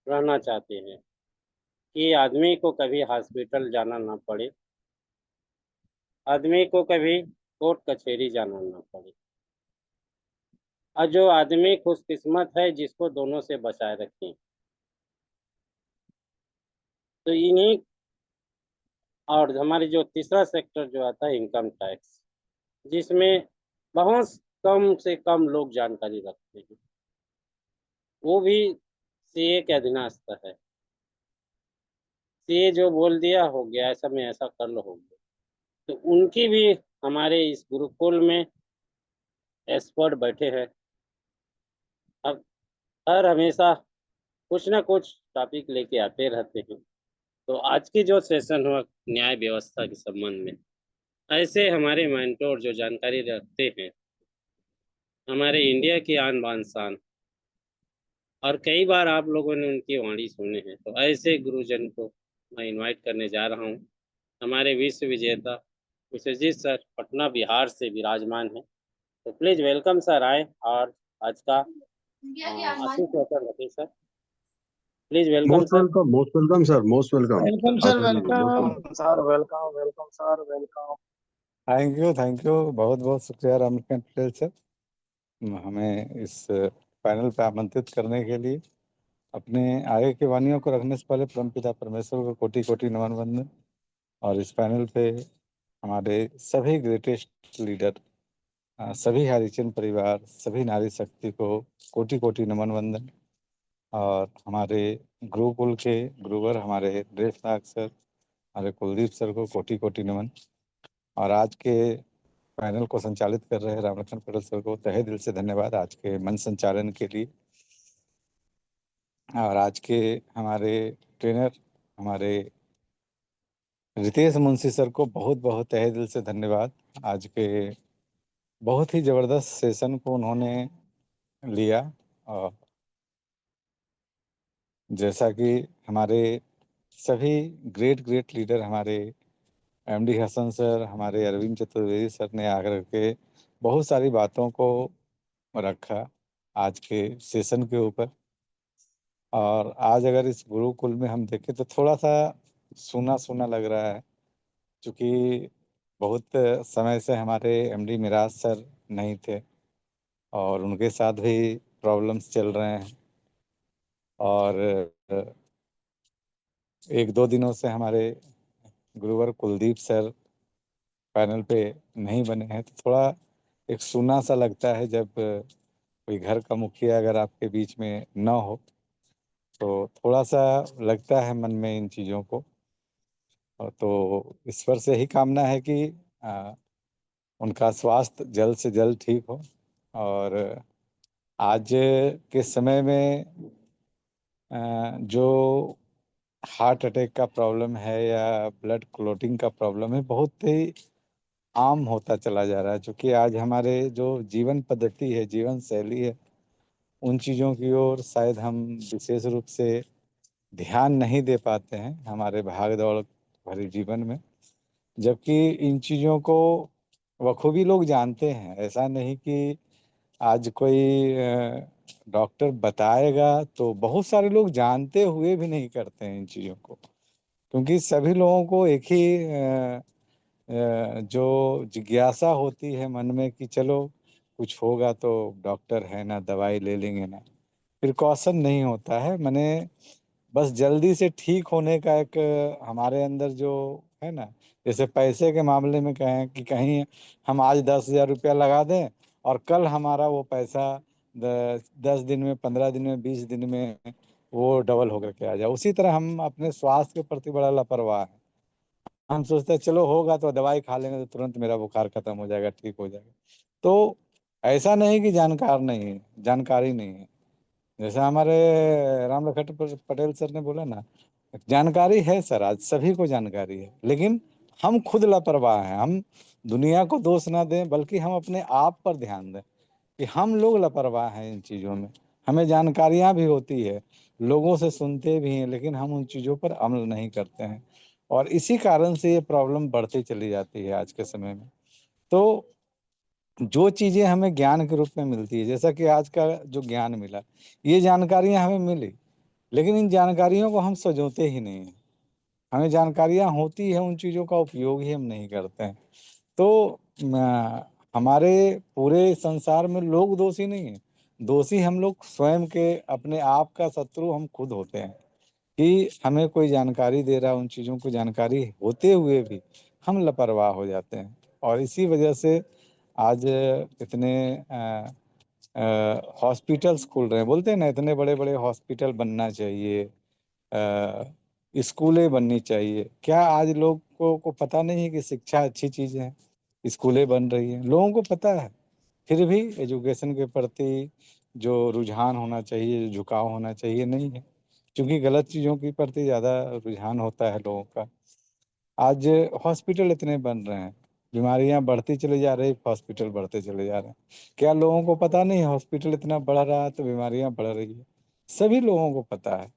रहना चाहते हैं कि आदमी को कभी हॉस्पिटल जाना ना पड़े, आदमी को कभी कोर्ट कचहरी जाना ना पड़े। और जो आदमी खुशकिस्मत है जिसको दोनों से बचाए रखें, तो इन्हीं। और हमारी जो तीसरा सेक्टर जो आता है इनकम टैक्स, जिसमें बहुत कम से कम लोग जानकारी रखते हैं, वो भी सीए के अधीनस्थ है। सीए जो बोल दिया हो गया, ऐसा में ऐसा कर लो हो गया। तो उनकी भी हमारे इस गुरुकुल में एक्सपर्ट बैठे हैं। अब हर हमेशा कुछ ना कुछ टॉपिक लेके आते रहते हैं। तो आज की जो सेशन हुआ न्याय व्यवस्था के संबंध में, ऐसे हमारे मेंटोर जो जानकारी रखते हैं, हमारे इंडिया की आन बान शान, और कई बार आप लोगों ने उनकी वाणी सुने हैं, तो ऐसे गुरुजन को मैं इनवाइट करने जा रहा हूँ। हमारे विश्व विजेता विश्वजीत सर पटना बिहार से विराजमान है। तो प्लीज वेलकम सर आए, और आज का अति क्वेश्चन रखें sir. Please welcome sir. Most welcome sir, most welcome. Welcome sir, Acharya ji, most welcome. welcome। Sir welcome, welcome sir, welcome. Thank you, बहुत बहुत शुक्रिया रामकांत पटेल सर, हमें इस पैनल पे आमंत्रित करने के लिए। अपने आगे की वाणियों को रखने से पहले परमपिता परमेश्वर को कोटि कोटि नमन वंदन। और इस पैनल पे हमारे सभी ग्रेटेस्ट लीडर, सभी हरिजन परिवार, सभी नारी शक्ति को कोटि कोटि नमन वंदन। और हमारे गुरुकुल के गुरुवर हमारे ड्रेसनाग सर, हमारे कुलदीप सर को कोटि कोटि नमन। और आज के पैनल को संचालित कर रहे रामलखन पटेल सर को तहे दिल से धन्यवाद आज के मंच संचालन के लिए। और आज के हमारे ट्रेनर हमारे रितेश मुंशी सर को बहुत बहुत तहे दिल से धन्यवाद। आज के बहुत ही ज़बरदस्त सेशन को उन्होंने लिया। और जैसा कि हमारे सभी ग्रेट लीडर, हमारे एमडी हसन सर, हमारे अरविंद चतुर्वेदी सर ने आकर के बहुत सारी बातों को रखा आज के सेशन के ऊपर। और आज अगर इस गुरुकुल में हम देखें तो थोड़ा सा सूना सूना लग रहा है, क्योंकि बहुत समय से हमारे एमडी मिराज सर नहीं थे और उनके साथ भी प्रॉब्लम्स चल रहे हैं। और एक दो दिनों से हमारे गुरुवर कुलदीप सर पैनल पे नहीं बने हैं, तो थोड़ा एक सूना सा लगता है जब कोई घर का मुखिया अगर आपके बीच में ना हो, तो थोड़ा सा लगता है मन में इन चीज़ों को। तो ईश्वर से ही कामना है कि उनका स्वास्थ्य जल्द से जल्द ठीक हो। और आज के समय में जो हार्ट अटैक का प्रॉब्लम है या ब्लड क्लॉटिंग का प्रॉब्लम है, बहुत ही आम होता चला जा रहा है, क्योंकि आज हमारे जो जीवन पद्धति है, जीवन शैली है, उन चीज़ों की ओर शायद हम विशेष रूप से ध्यान नहीं दे पाते हैं हमारे भाग दौड़ भरे जीवन में। जबकि इन चीज़ों को बखूबी लोग जानते हैं। ऐसा नहीं कि आज कोई डॉक्टर बताएगा तो बहुत सारे लोग जानते हुए भी नहीं करते हैं इन चीज़ों को, क्योंकि सभी लोगों को एक ही जो जिज्ञासा होती है मन में कि चलो कुछ होगा तो डॉक्टर है ना, दवाई ले लेंगे ना, प्रिकॉशन नहीं होता है। मैंने बस जल्दी से ठीक होने का एक हमारे अंदर जो है ना, जैसे पैसे के मामले में कहें कि कहीं हम आज 10,000 रुपया लगा दें और कल हमारा वो पैसा 10 दिन में, 15 दिन में, 20 दिन में वो डबल होकर के आ जाए। उसी तरह हम अपने स्वास्थ्य के प्रति बड़ा लापरवाह है। हम सोचते हैं चलो होगा तो दवाई खा लेंगे तो तुरंत मेरा बुखार खत्म हो जाएगा, ठीक हो जाएगा। तो ऐसा नहीं कि जानकार नहीं है, जानकारी नहीं है। जैसे हमारे रामलखन पटेल सर ने बोला ना, जानकारी है सर, आज सभी को जानकारी है, लेकिन हम खुद लापरवाह हैं। हम दुनिया को दोष ना दें, बल्कि हम अपने आप पर ध्यान दें कि हम लोग लापरवाह हैं इन चीज़ों में। हमें जानकारियाँ भी होती है, लोगों से सुनते भी हैं, लेकिन हम उन चीज़ों पर अमल नहीं करते हैं, और इसी कारण से ये प्रॉब्लम बढ़ती चली जाती है आज के समय में। तो जो चीज़ें हमें ज्ञान के रूप में मिलती है, जैसा कि आज का जो ज्ञान मिला, ये जानकारियाँ हमें मिली, लेकिन इन जानकारियों को हम सजोते ही नहीं हैं। हमें जानकारियाँ होती हैं, उन चीज़ों का उपयोग ही हम नहीं करते हैं। तो हमारे पूरे संसार में लोग दोषी नहीं है, दोषी हम लोग स्वयं के, अपने आप का शत्रु हम खुद होते हैं कि हमें कोई जानकारी दे रहा है, उन चीज़ों को जानकारी होते हुए भी हम लापरवाह हो जाते हैं। और इसी वजह से आज इतने हॉस्पिटल्स खुल रहे हैं, बोलते हैं ना इतने बड़े बड़े हॉस्पिटल बनना चाहिए, स्कूलें बननी चाहिए। क्या आज लोगों को पता नहीं है कि शिक्षा अच्छी चीज़ है? स्कूलें बन रही हैं, लोगों को पता है, फिर भी एजुकेशन के प्रति जो रुझान होना चाहिए, जो झुकाव होना चाहिए, नहीं है, क्योंकि गलत चीज़ों के प्रति ज़्यादा रुझान होता है लोगों का। आज हॉस्पिटल इतने बन रहे हैं, बीमारियां बढ़ती चली जा रही, हॉस्पिटल बढ़ते चले जा रहे हैं। क्या लोगों को पता नहीं है हॉस्पिटल इतना बढ़ रहा है तो बीमारियां बढ़ रही है? सभी लोगों को पता है,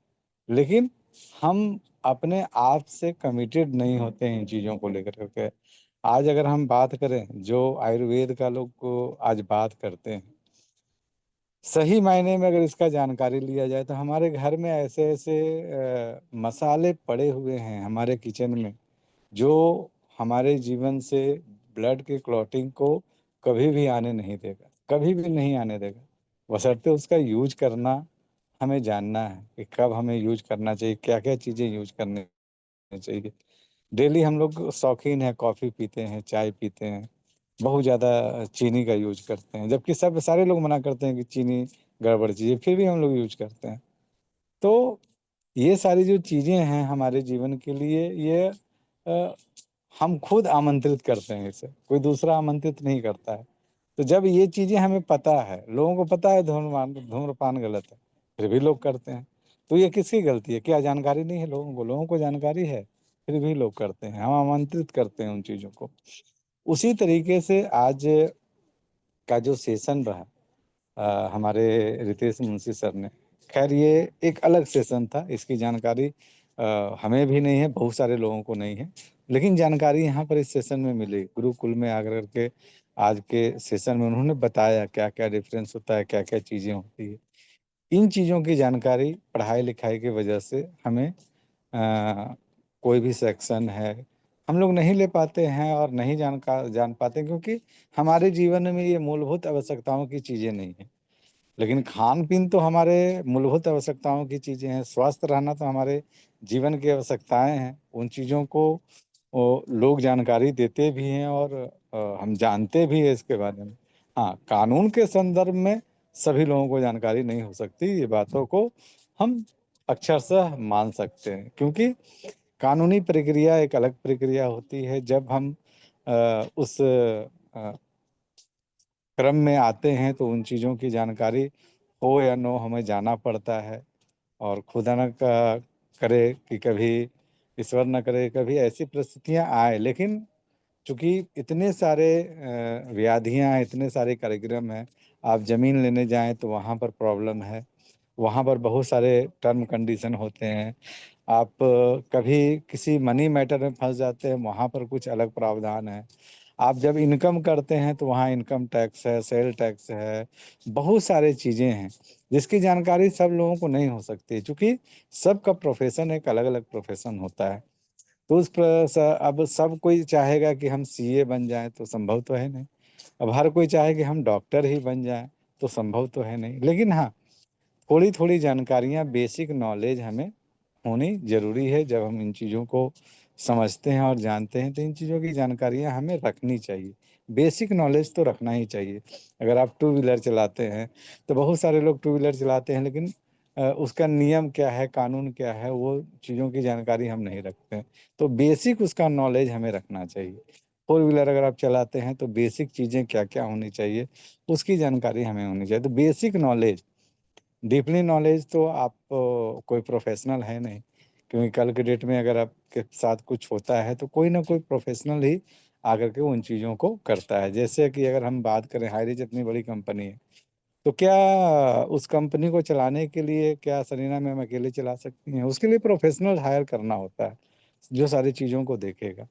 लेकिन हम अपने आप से कमिटेड नहीं होते हैं इन चीज़ों को लेकर के। आज अगर हम बात करें, जो आयुर्वेद का लोग को आज बात करते हैं, सही मायने में अगर इसका जानकारी लिया जाए तो हमारे घर में ऐसे ऐसे मसाले पड़े हुए हैं हमारे किचन में, जो हमारे जीवन से ब्लड के क्लॉटिंग को कभी भी आने नहीं देगा, कभी भी नहीं आने देगा, बशर्ते उसका यूज करना हमें जानना है कि कब हमें यूज करना चाहिए, क्या क्या चीज़ें यूज करनी चाहिए। डेली हम लोग शौकीन है, कॉफ़ी पीते हैं, चाय पीते हैं, बहुत ज़्यादा चीनी का यूज करते हैं, जबकि सब सारे लोग मना करते हैं कि चीनी गड़बड़ चीज़ है, फिर भी हम लोग यूज करते हैं। तो ये सारी जो चीज़ें हैं हमारे जीवन के लिए, ये हम खुद आमंत्रित करते हैं, इसे कोई दूसरा आमंत्रित नहीं करता है। तो जब ये चीज़ें हमें पता है, लोगों को पता है धूम्रपान गलत है, फिर भी लोग करते हैं, तो ये किसकी गलती है? क्या जानकारी नहीं है लोगों को? लोगों को जानकारी है, फिर भी लोग करते हैं, हम आमंत्रित करते हैं उन चीज़ों को। उसी तरीके से आज का जो सेशन रहा हमारे रितेश मुंशी सर ने, खैर ये एक अलग सेशन था, इसकी जानकारी हमें भी नहीं है, बहुत सारे लोगों को नहीं है, लेकिन जानकारी यहाँ पर इस सेशन में मिली, गुरुकुल में आकर के आज के सेशन में उन्होंने बताया क्या क्या डिफरेंस होता है, क्या क्या चीज़ें होती है। इन चीज़ों की जानकारी पढ़ाई लिखाई की वजह से हमें कोई भी सेक्शन है हम लोग नहीं ले पाते हैं और नहीं जान पाते, क्योंकि हमारे जीवन में ये मूलभूत आवश्यकताओं की चीज़ें नहीं है। लेकिन खान पीन तो हमारे मूलभूत आवश्यकताओं की चीज़ें हैं, स्वस्थ रहना तो हमारे जीवन की आवश्यकताएं हैं। उन चीज़ों को लोग जानकारी देते भी हैं और हम जानते भी हैं इसके बारे में। हाँ, कानून के संदर्भ में सभी लोगों को जानकारी नहीं हो सकती, ये बातों को हम अक्षरशः मान सकते हैं, क्योंकि कानूनी प्रक्रिया एक अलग प्रक्रिया होती है। जब हम उस क्रम में आते हैं तो उन चीज़ों की जानकारी हो या नो हमें जाना पड़ता है। और खुदा न करे कि कभी, ईश्वर न करे कभी ऐसी परिस्थितियां आए, लेकिन चूंकि इतने सारे व्याधियां, इतने सारे कार्यक्रम हैं, आप ज़मीन लेने जाएं तो वहाँ पर प्रॉब्लम है, वहाँ पर बहुत सारे टर्म कंडीशन होते हैं। आप कभी किसी मनी मैटर में फंस जाते हैं, वहाँ पर कुछ अलग प्रावधान है। आप जब इनकम करते हैं तो वहाँ इनकम टैक्स है, सेल टैक्स है, बहुत सारे चीज़ें हैं जिसकी जानकारी सब लोगों को नहीं हो सकती, क्योंकि सबका प्रोफेशन एक अलग अलग प्रोफेशन होता है। तो अब सब कोई चाहेगा कि हम सीए बन जाएं तो संभव तो है नहीं। अब हर कोई चाहे कि हम डॉक्टर ही बन जाएं तो संभव तो है नहीं। लेकिन हाँ, थोड़ी थोड़ी जानकारियाँ, बेसिक नॉलेज हमें होनी जरूरी है। जब हम इन चीज़ों को समझते हैं और जानते हैं तो इन चीज़ों की जानकारियाँ हमें रखनी चाहिए। बेसिक नॉलेज तो रखना ही चाहिए। अगर आप टू व्हीलर चलाते हैं तो बहुत सारे लोग टू व्हीलर चलाते हैं, लेकिन उसका नियम क्या है, कानून क्या है, वो चीज़ों की जानकारी हम नहीं रखते हैं। तो बेसिक उसका नॉलेज हमें रखना चाहिए। फोर व्हीलर अगर आप चलाते हैं तो बेसिक चीज़ें क्या क्या होनी चाहिए, उसकी जानकारी हमें होनी चाहिए। तो बेसिक नॉलेज, डीपली नॉलेज तो आप कोई प्रोफेशनल है नहीं, क्योंकि कल के डेट में अगर आपके साथ कुछ होता है तो कोई ना कोई प्रोफेशनल ही आकर के उन चीज़ों को करता है। जैसे कि अगर हम बात करें, हाईरिच इतनी बड़ी कंपनी है, तो क्या उस कंपनी को चलाने के लिए क्या सरीना मैम अकेले चला सकती हैं? उसके लिए प्रोफेशनल हायर करना होता है जो सारी चीज़ों को देखेगा।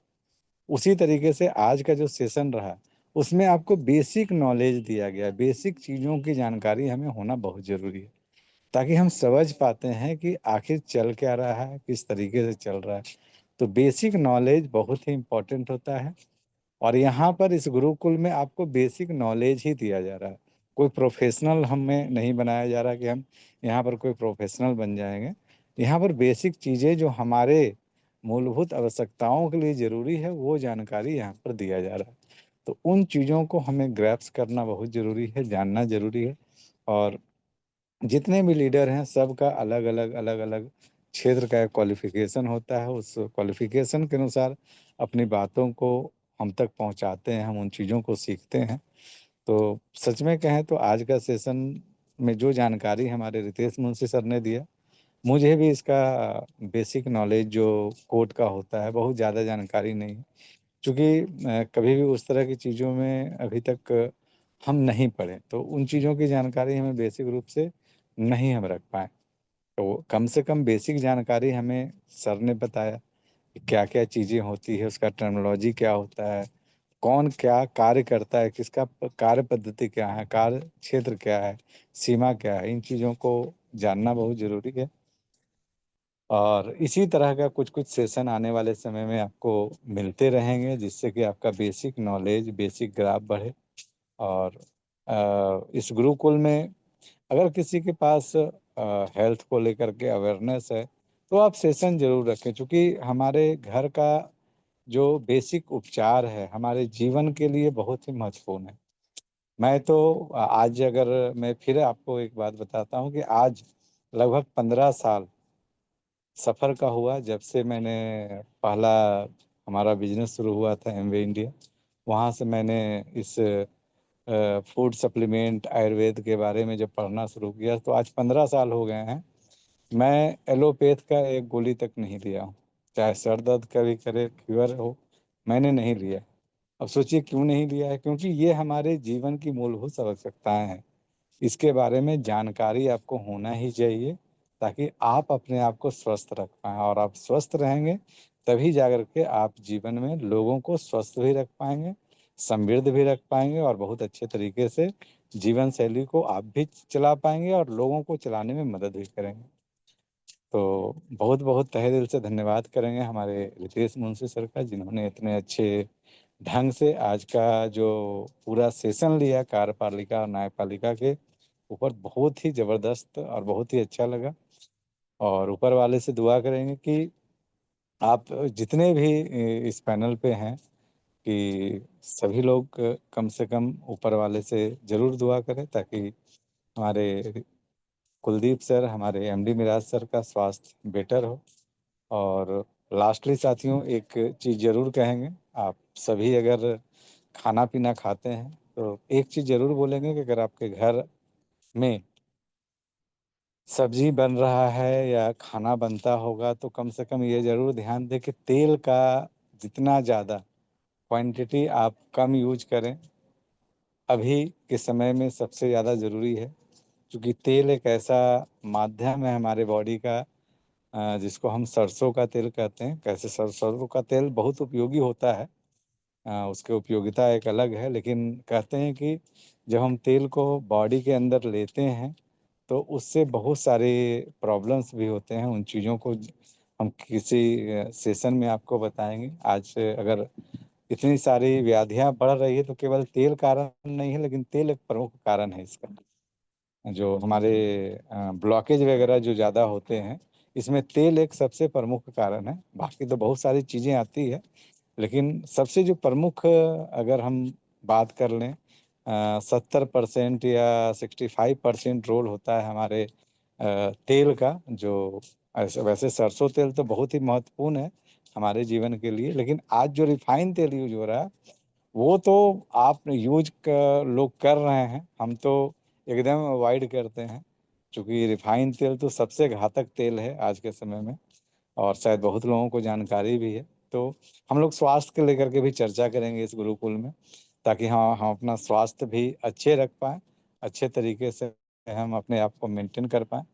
उसी तरीके से आज का जो सेशन रहा, उसमें आपको बेसिक नॉलेज दिया गया, बेसिक चीज़ों की जानकारी हमें होना बहुत ज़रूरी है, ताकि हम समझ पाते हैं कि आखिर चल क्या रहा है, किस तरीके से चल रहा है। तो बेसिक नॉलेज बहुत ही इम्पोर्टेंट होता है। और यहाँ पर इस गुरुकुल में आपको बेसिक नॉलेज ही दिया जा रहा है। कोई प्रोफेशनल हमें नहीं बनाया जा रहा कि हम यहाँ पर कोई प्रोफेशनल बन जाएंगे। यहाँ पर बेसिक चीज़ें जो हमारे मूलभूत आवश्यकताओं के लिए ज़रूरी है वो जानकारी यहाँ पर दिया जा रहा है। तो उन चीज़ों को हमें ग्रैप्स करना बहुत ज़रूरी है, जानना ज़रूरी है। और जितने भी लीडर हैं सबका अलग अलग अलग अलग क्षेत्र का एक क्वालिफिकेशन होता है। उस क्वालिफिकेशन के अनुसार अपनी बातों को हम तक पहुंचाते हैं, हम उन चीज़ों को सीखते हैं। तो सच में कहें तो आज का सेशन में जो जानकारी हमारे रितेश मुंशी सर ने दिया, मुझे भी इसका बेसिक नॉलेज जो कोर्ट का होता है बहुत ज़्यादा जानकारी नहीं है, क्योंकि कभी भी उस तरह की चीज़ों में अभी तक हम नहीं पढ़े, तो उन चीज़ों की जानकारी हमें बेसिक रूप से नहीं हम रख पाए। तो कम से कम बेसिक जानकारी हमें सर ने बताया कि क्या क्या चीज़ें होती है, उसका टर्मिनोलॉजी क्या होता है, कौन क्या कार्य करता है, किसका कार्य पद्धति क्या है, कार्य क्षेत्र क्या है, सीमा क्या है, इन चीज़ों को जानना बहुत ज़रूरी है। और इसी तरह का कुछ कुछ सेशन आने वाले समय में आपको मिलते रहेंगे, जिससे कि आपका बेसिक नॉलेज, बेसिक ग्राफ बढ़े। और इस गुरुकुल में अगर किसी के पास हेल्थ को लेकर के अवेयरनेस है तो आप सेशन जरूर रखें, क्योंकि हमारे घर का जो बेसिक उपचार है हमारे जीवन के लिए बहुत ही महत्वपूर्ण है। मैं तो आज अगर मैं फिर आपको एक बात बताता हूँ कि आज लगभग 15 साल सफ़र का हुआ जब से मैंने पहला हमारा बिजनेस शुरू हुआ था एमवे इंडिया। वहाँ से मैंने इस फूड सप्लीमेंट आयुर्वेद के बारे में जब पढ़ना शुरू किया तो आज 15 साल हो गए हैं। मैं एलोपैथ का एक गोली तक नहीं लिया हूँ, चाहे सर दर्द का भी करे, फीवर हो, मैंने नहीं लिया। अब सोचिए क्यों नहीं लिया है, क्योंकि ये हमारे जीवन की मूलभूत आवश्यकताएं हैं। इसके बारे में जानकारी आपको होना ही चाहिए ताकि आप अपने आप को स्वस्थ रख पाएं, और आप स्वस्थ रहेंगे तभी जाकर के आप जीवन में लोगों को स्वस्थ भी रख पाएंगे, समृद्ध भी रख पाएंगे, और बहुत अच्छे तरीके से जीवन शैली को आप भी चला पाएंगे और लोगों को चलाने में मदद भी करेंगे। तो बहुत बहुत तहे दिल से धन्यवाद करेंगे हमारे रितेश मुंशी सर का, जिन्होंने इतने अच्छे ढंग से आज का जो पूरा सेशन लिया कार्यपालिका और न्यायपालिका के ऊपर, बहुत ही ज़बरदस्त और बहुत ही अच्छा लगा। और ऊपर वाले से दुआ करेंगे कि आप जितने भी इस पैनल पे हैं कि सभी लोग कम से कम ऊपर वाले से ज़रूर दुआ करें ताकि हमारे कुलदीप सर, हमारे एमडी मिराज सर का स्वास्थ्य बेटर हो। और लास्टली साथियों एक चीज़ ज़रूर कहेंगे, आप सभी अगर खाना पीना खाते हैं तो एक चीज़ ज़रूर बोलेंगे कि अगर आपके घर में सब्जी बन रहा है या खाना बनता होगा तो कम से कम ये ज़रूर ध्यान दें कि तेल का जितना ज़्यादा क्वांटिटी आप कम यूज करें। अभी के समय में सबसे ज़्यादा ज़रूरी है, क्योंकि तेल एक ऐसा माध्यम है हमारे बॉडी का जिसको हम सरसों का तेल कहते हैं। कैसे सरसों का तेल बहुत उपयोगी होता है, उसकी उपयोगिता एक अलग है, लेकिन कहते हैं कि जब हम तेल को बॉडी के अंदर लेते हैं तो उससे बहुत सारे प्रॉब्लम्स भी होते हैं। उन चीज़ों को हम किसी सेशन में आपको बताएंगे। आज से अगर इतनी सारी व्याधियां बढ़ रही है तो केवल तेल कारण नहीं है, लेकिन तेल एक प्रमुख कारण है इसका। जो हमारे ब्लॉकेज वगैरह जो ज़्यादा होते हैं इसमें तेल एक सबसे प्रमुख कारण है। बाकी तो बहुत सारी चीज़ें आती है, लेकिन सबसे जो प्रमुख अगर हम बात कर लें 70% या 65% रोल होता है हमारे तेल का। जो ऐसे वैसे सरसों तेल तो बहुत ही महत्वपूर्ण है हमारे जीवन के लिए, लेकिन आज जो रिफाइन तेल यूज हो रहा है वो तो आप यूज लोग कर रहे हैं, हम तो एकदम अवॉइड करते हैं, क्योंकि रिफाइन तेल तो सबसे घातक तेल है आज के समय में, और शायद बहुत लोगों को जानकारी भी है। तो हम लोग स्वास्थ्य को लेकर के भी चर्चा करेंगे इस गुरुकुल में, ताकि हाँ हम अपना स्वास्थ्य भी अच्छे रख पाएँ, अच्छे तरीके से हम अपने आप को मेंटेन कर पाएँ।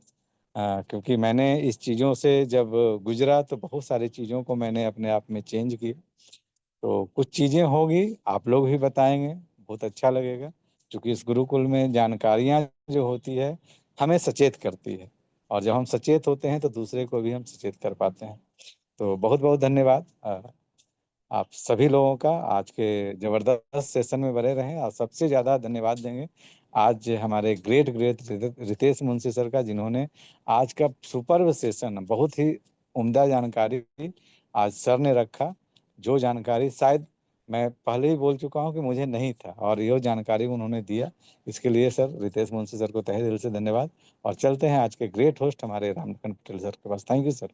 क्योंकि मैंने इस चीज़ों से जब गुजरा तो बहुत सारी चीज़ों को मैंने अपने आप में चेंज की। तो कुछ चीज़ें होगी आप लोग भी बताएंगे, बहुत अच्छा लगेगा, क्योंकि इस गुरुकुल में जानकारियाँ जो होती है हमें सचेत करती है, और जब हम सचेत होते हैं तो दूसरे को भी हम सचेत कर पाते हैं। तो बहुत बहुत धन्यवाद। आप सभी लोगों का आज के जबरदस्त सेशन में बने रहें। और सबसे ज़्यादा धन्यवाद देंगे आज हमारे ग्रेट रितेश मुंशी सर का, जिन्होंने आज का सुपर्ब सेशन, बहुत ही उम्दा जानकारी आज सर ने रखा। जो जानकारी शायद मैं पहले ही बोल चुका हूं कि मुझे नहीं था, और ये जानकारी उन्होंने दिया। इसके लिए सर रितेश मुंशी सर को तहे दिल से धन्यवाद। और चलते हैं आज के ग्रेट होस्ट हमारे रामलखन पटेल सर के पास। Thank you sir.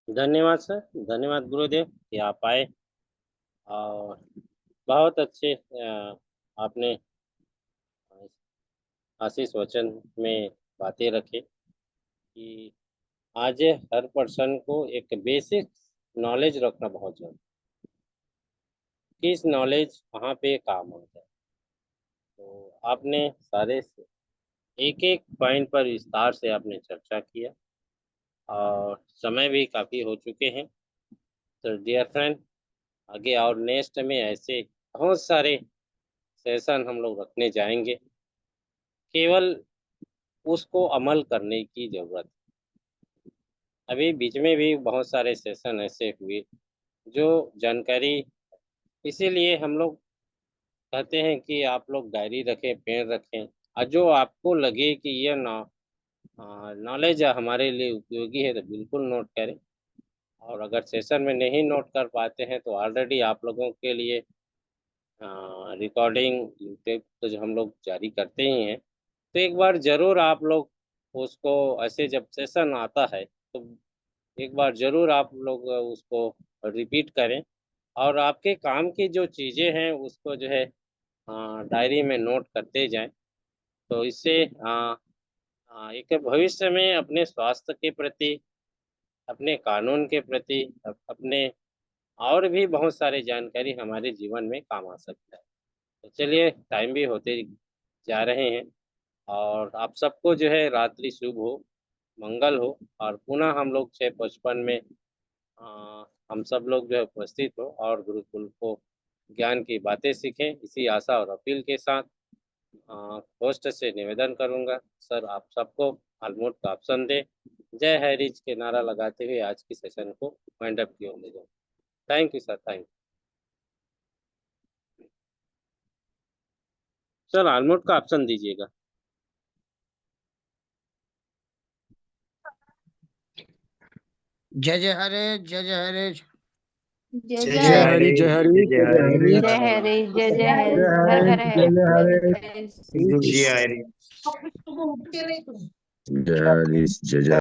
धन्यवाद सर, धन्यवाद गुरुदेव कि आप आए और बहुत अच्छे आपने आशीष वचन में बातें रखे कि आज हर पर्सन को एक बेसिक नॉलेज रखना बहुत जरूरी, किस नॉलेज कहाँ पे काम आता है। तो आपने सारे एक एक पॉइंट पर विस्तार से आपने चर्चा किया और समय भी काफ़ी हो चुके हैं। तो डियर फ्रेंड, आगे और नेक्स्ट में ऐसे बहुत सारे सेशन हम लोग रखने जाएंगे, केवल उसको अमल करने की ज़रूरत है। अभी बीच में भी बहुत सारे सेशन ऐसे हुए जो जानकारी, इसीलिए हम लोग कहते हैं कि आप लोग डायरी रखें, पेन रखें, और जो आपको लगे कि यह नॉलेज हमारे लिए उपयोगी है तो बिल्कुल नोट करें। और अगर सेशन में नहीं नोट कर पाते हैं तो ऑलरेडी आप लोगों के लिए रिकॉर्डिंग यूट्यूब तो जो हम लोग जारी करते ही हैं, तो एक बार ज़रूर आप लोग उसको, ऐसे जब सेशन आता है तो एक बार ज़रूर आप लोग उसको रिपीट करें और आपके काम की जो चीज़ें हैं उसको जो है डायरी में नोट करते जाएं। तो इससे एक भविष्य में अपने स्वास्थ्य के प्रति, अपने कानून के प्रति, अपने और भी बहुत सारी जानकारी हमारे जीवन में काम आ सकता है। तो चलिए, टाइम भी होते जा रहे हैं और आप सबको जो है रात्रि शुभ हो, मंगल हो, और पुनः हम लोग 6:55 में हम सब लोग जो है उपस्थित हो और गुरुकुल को ज्ञान की बातें सीखें, इसी आशा और अपील के साथ होस्ट से निवेदन करूंगा, सर आप सबको अनम्यूट का ऑप्शन दे, जय हरिज के नारा लगाते हुए आज की सेशन को वाइंड अप की ओर ले जाओ। Thank you sir, thank you sir, unmute का ऑप्शन दीजिएगा। जय जय हरे, जय जय हरे। जय जय जय हरि, जय हरि, जय हरि, जय हरे, जय जय जय हरे, हरि, हर हर जय हरि, जय हरि, जय हरि।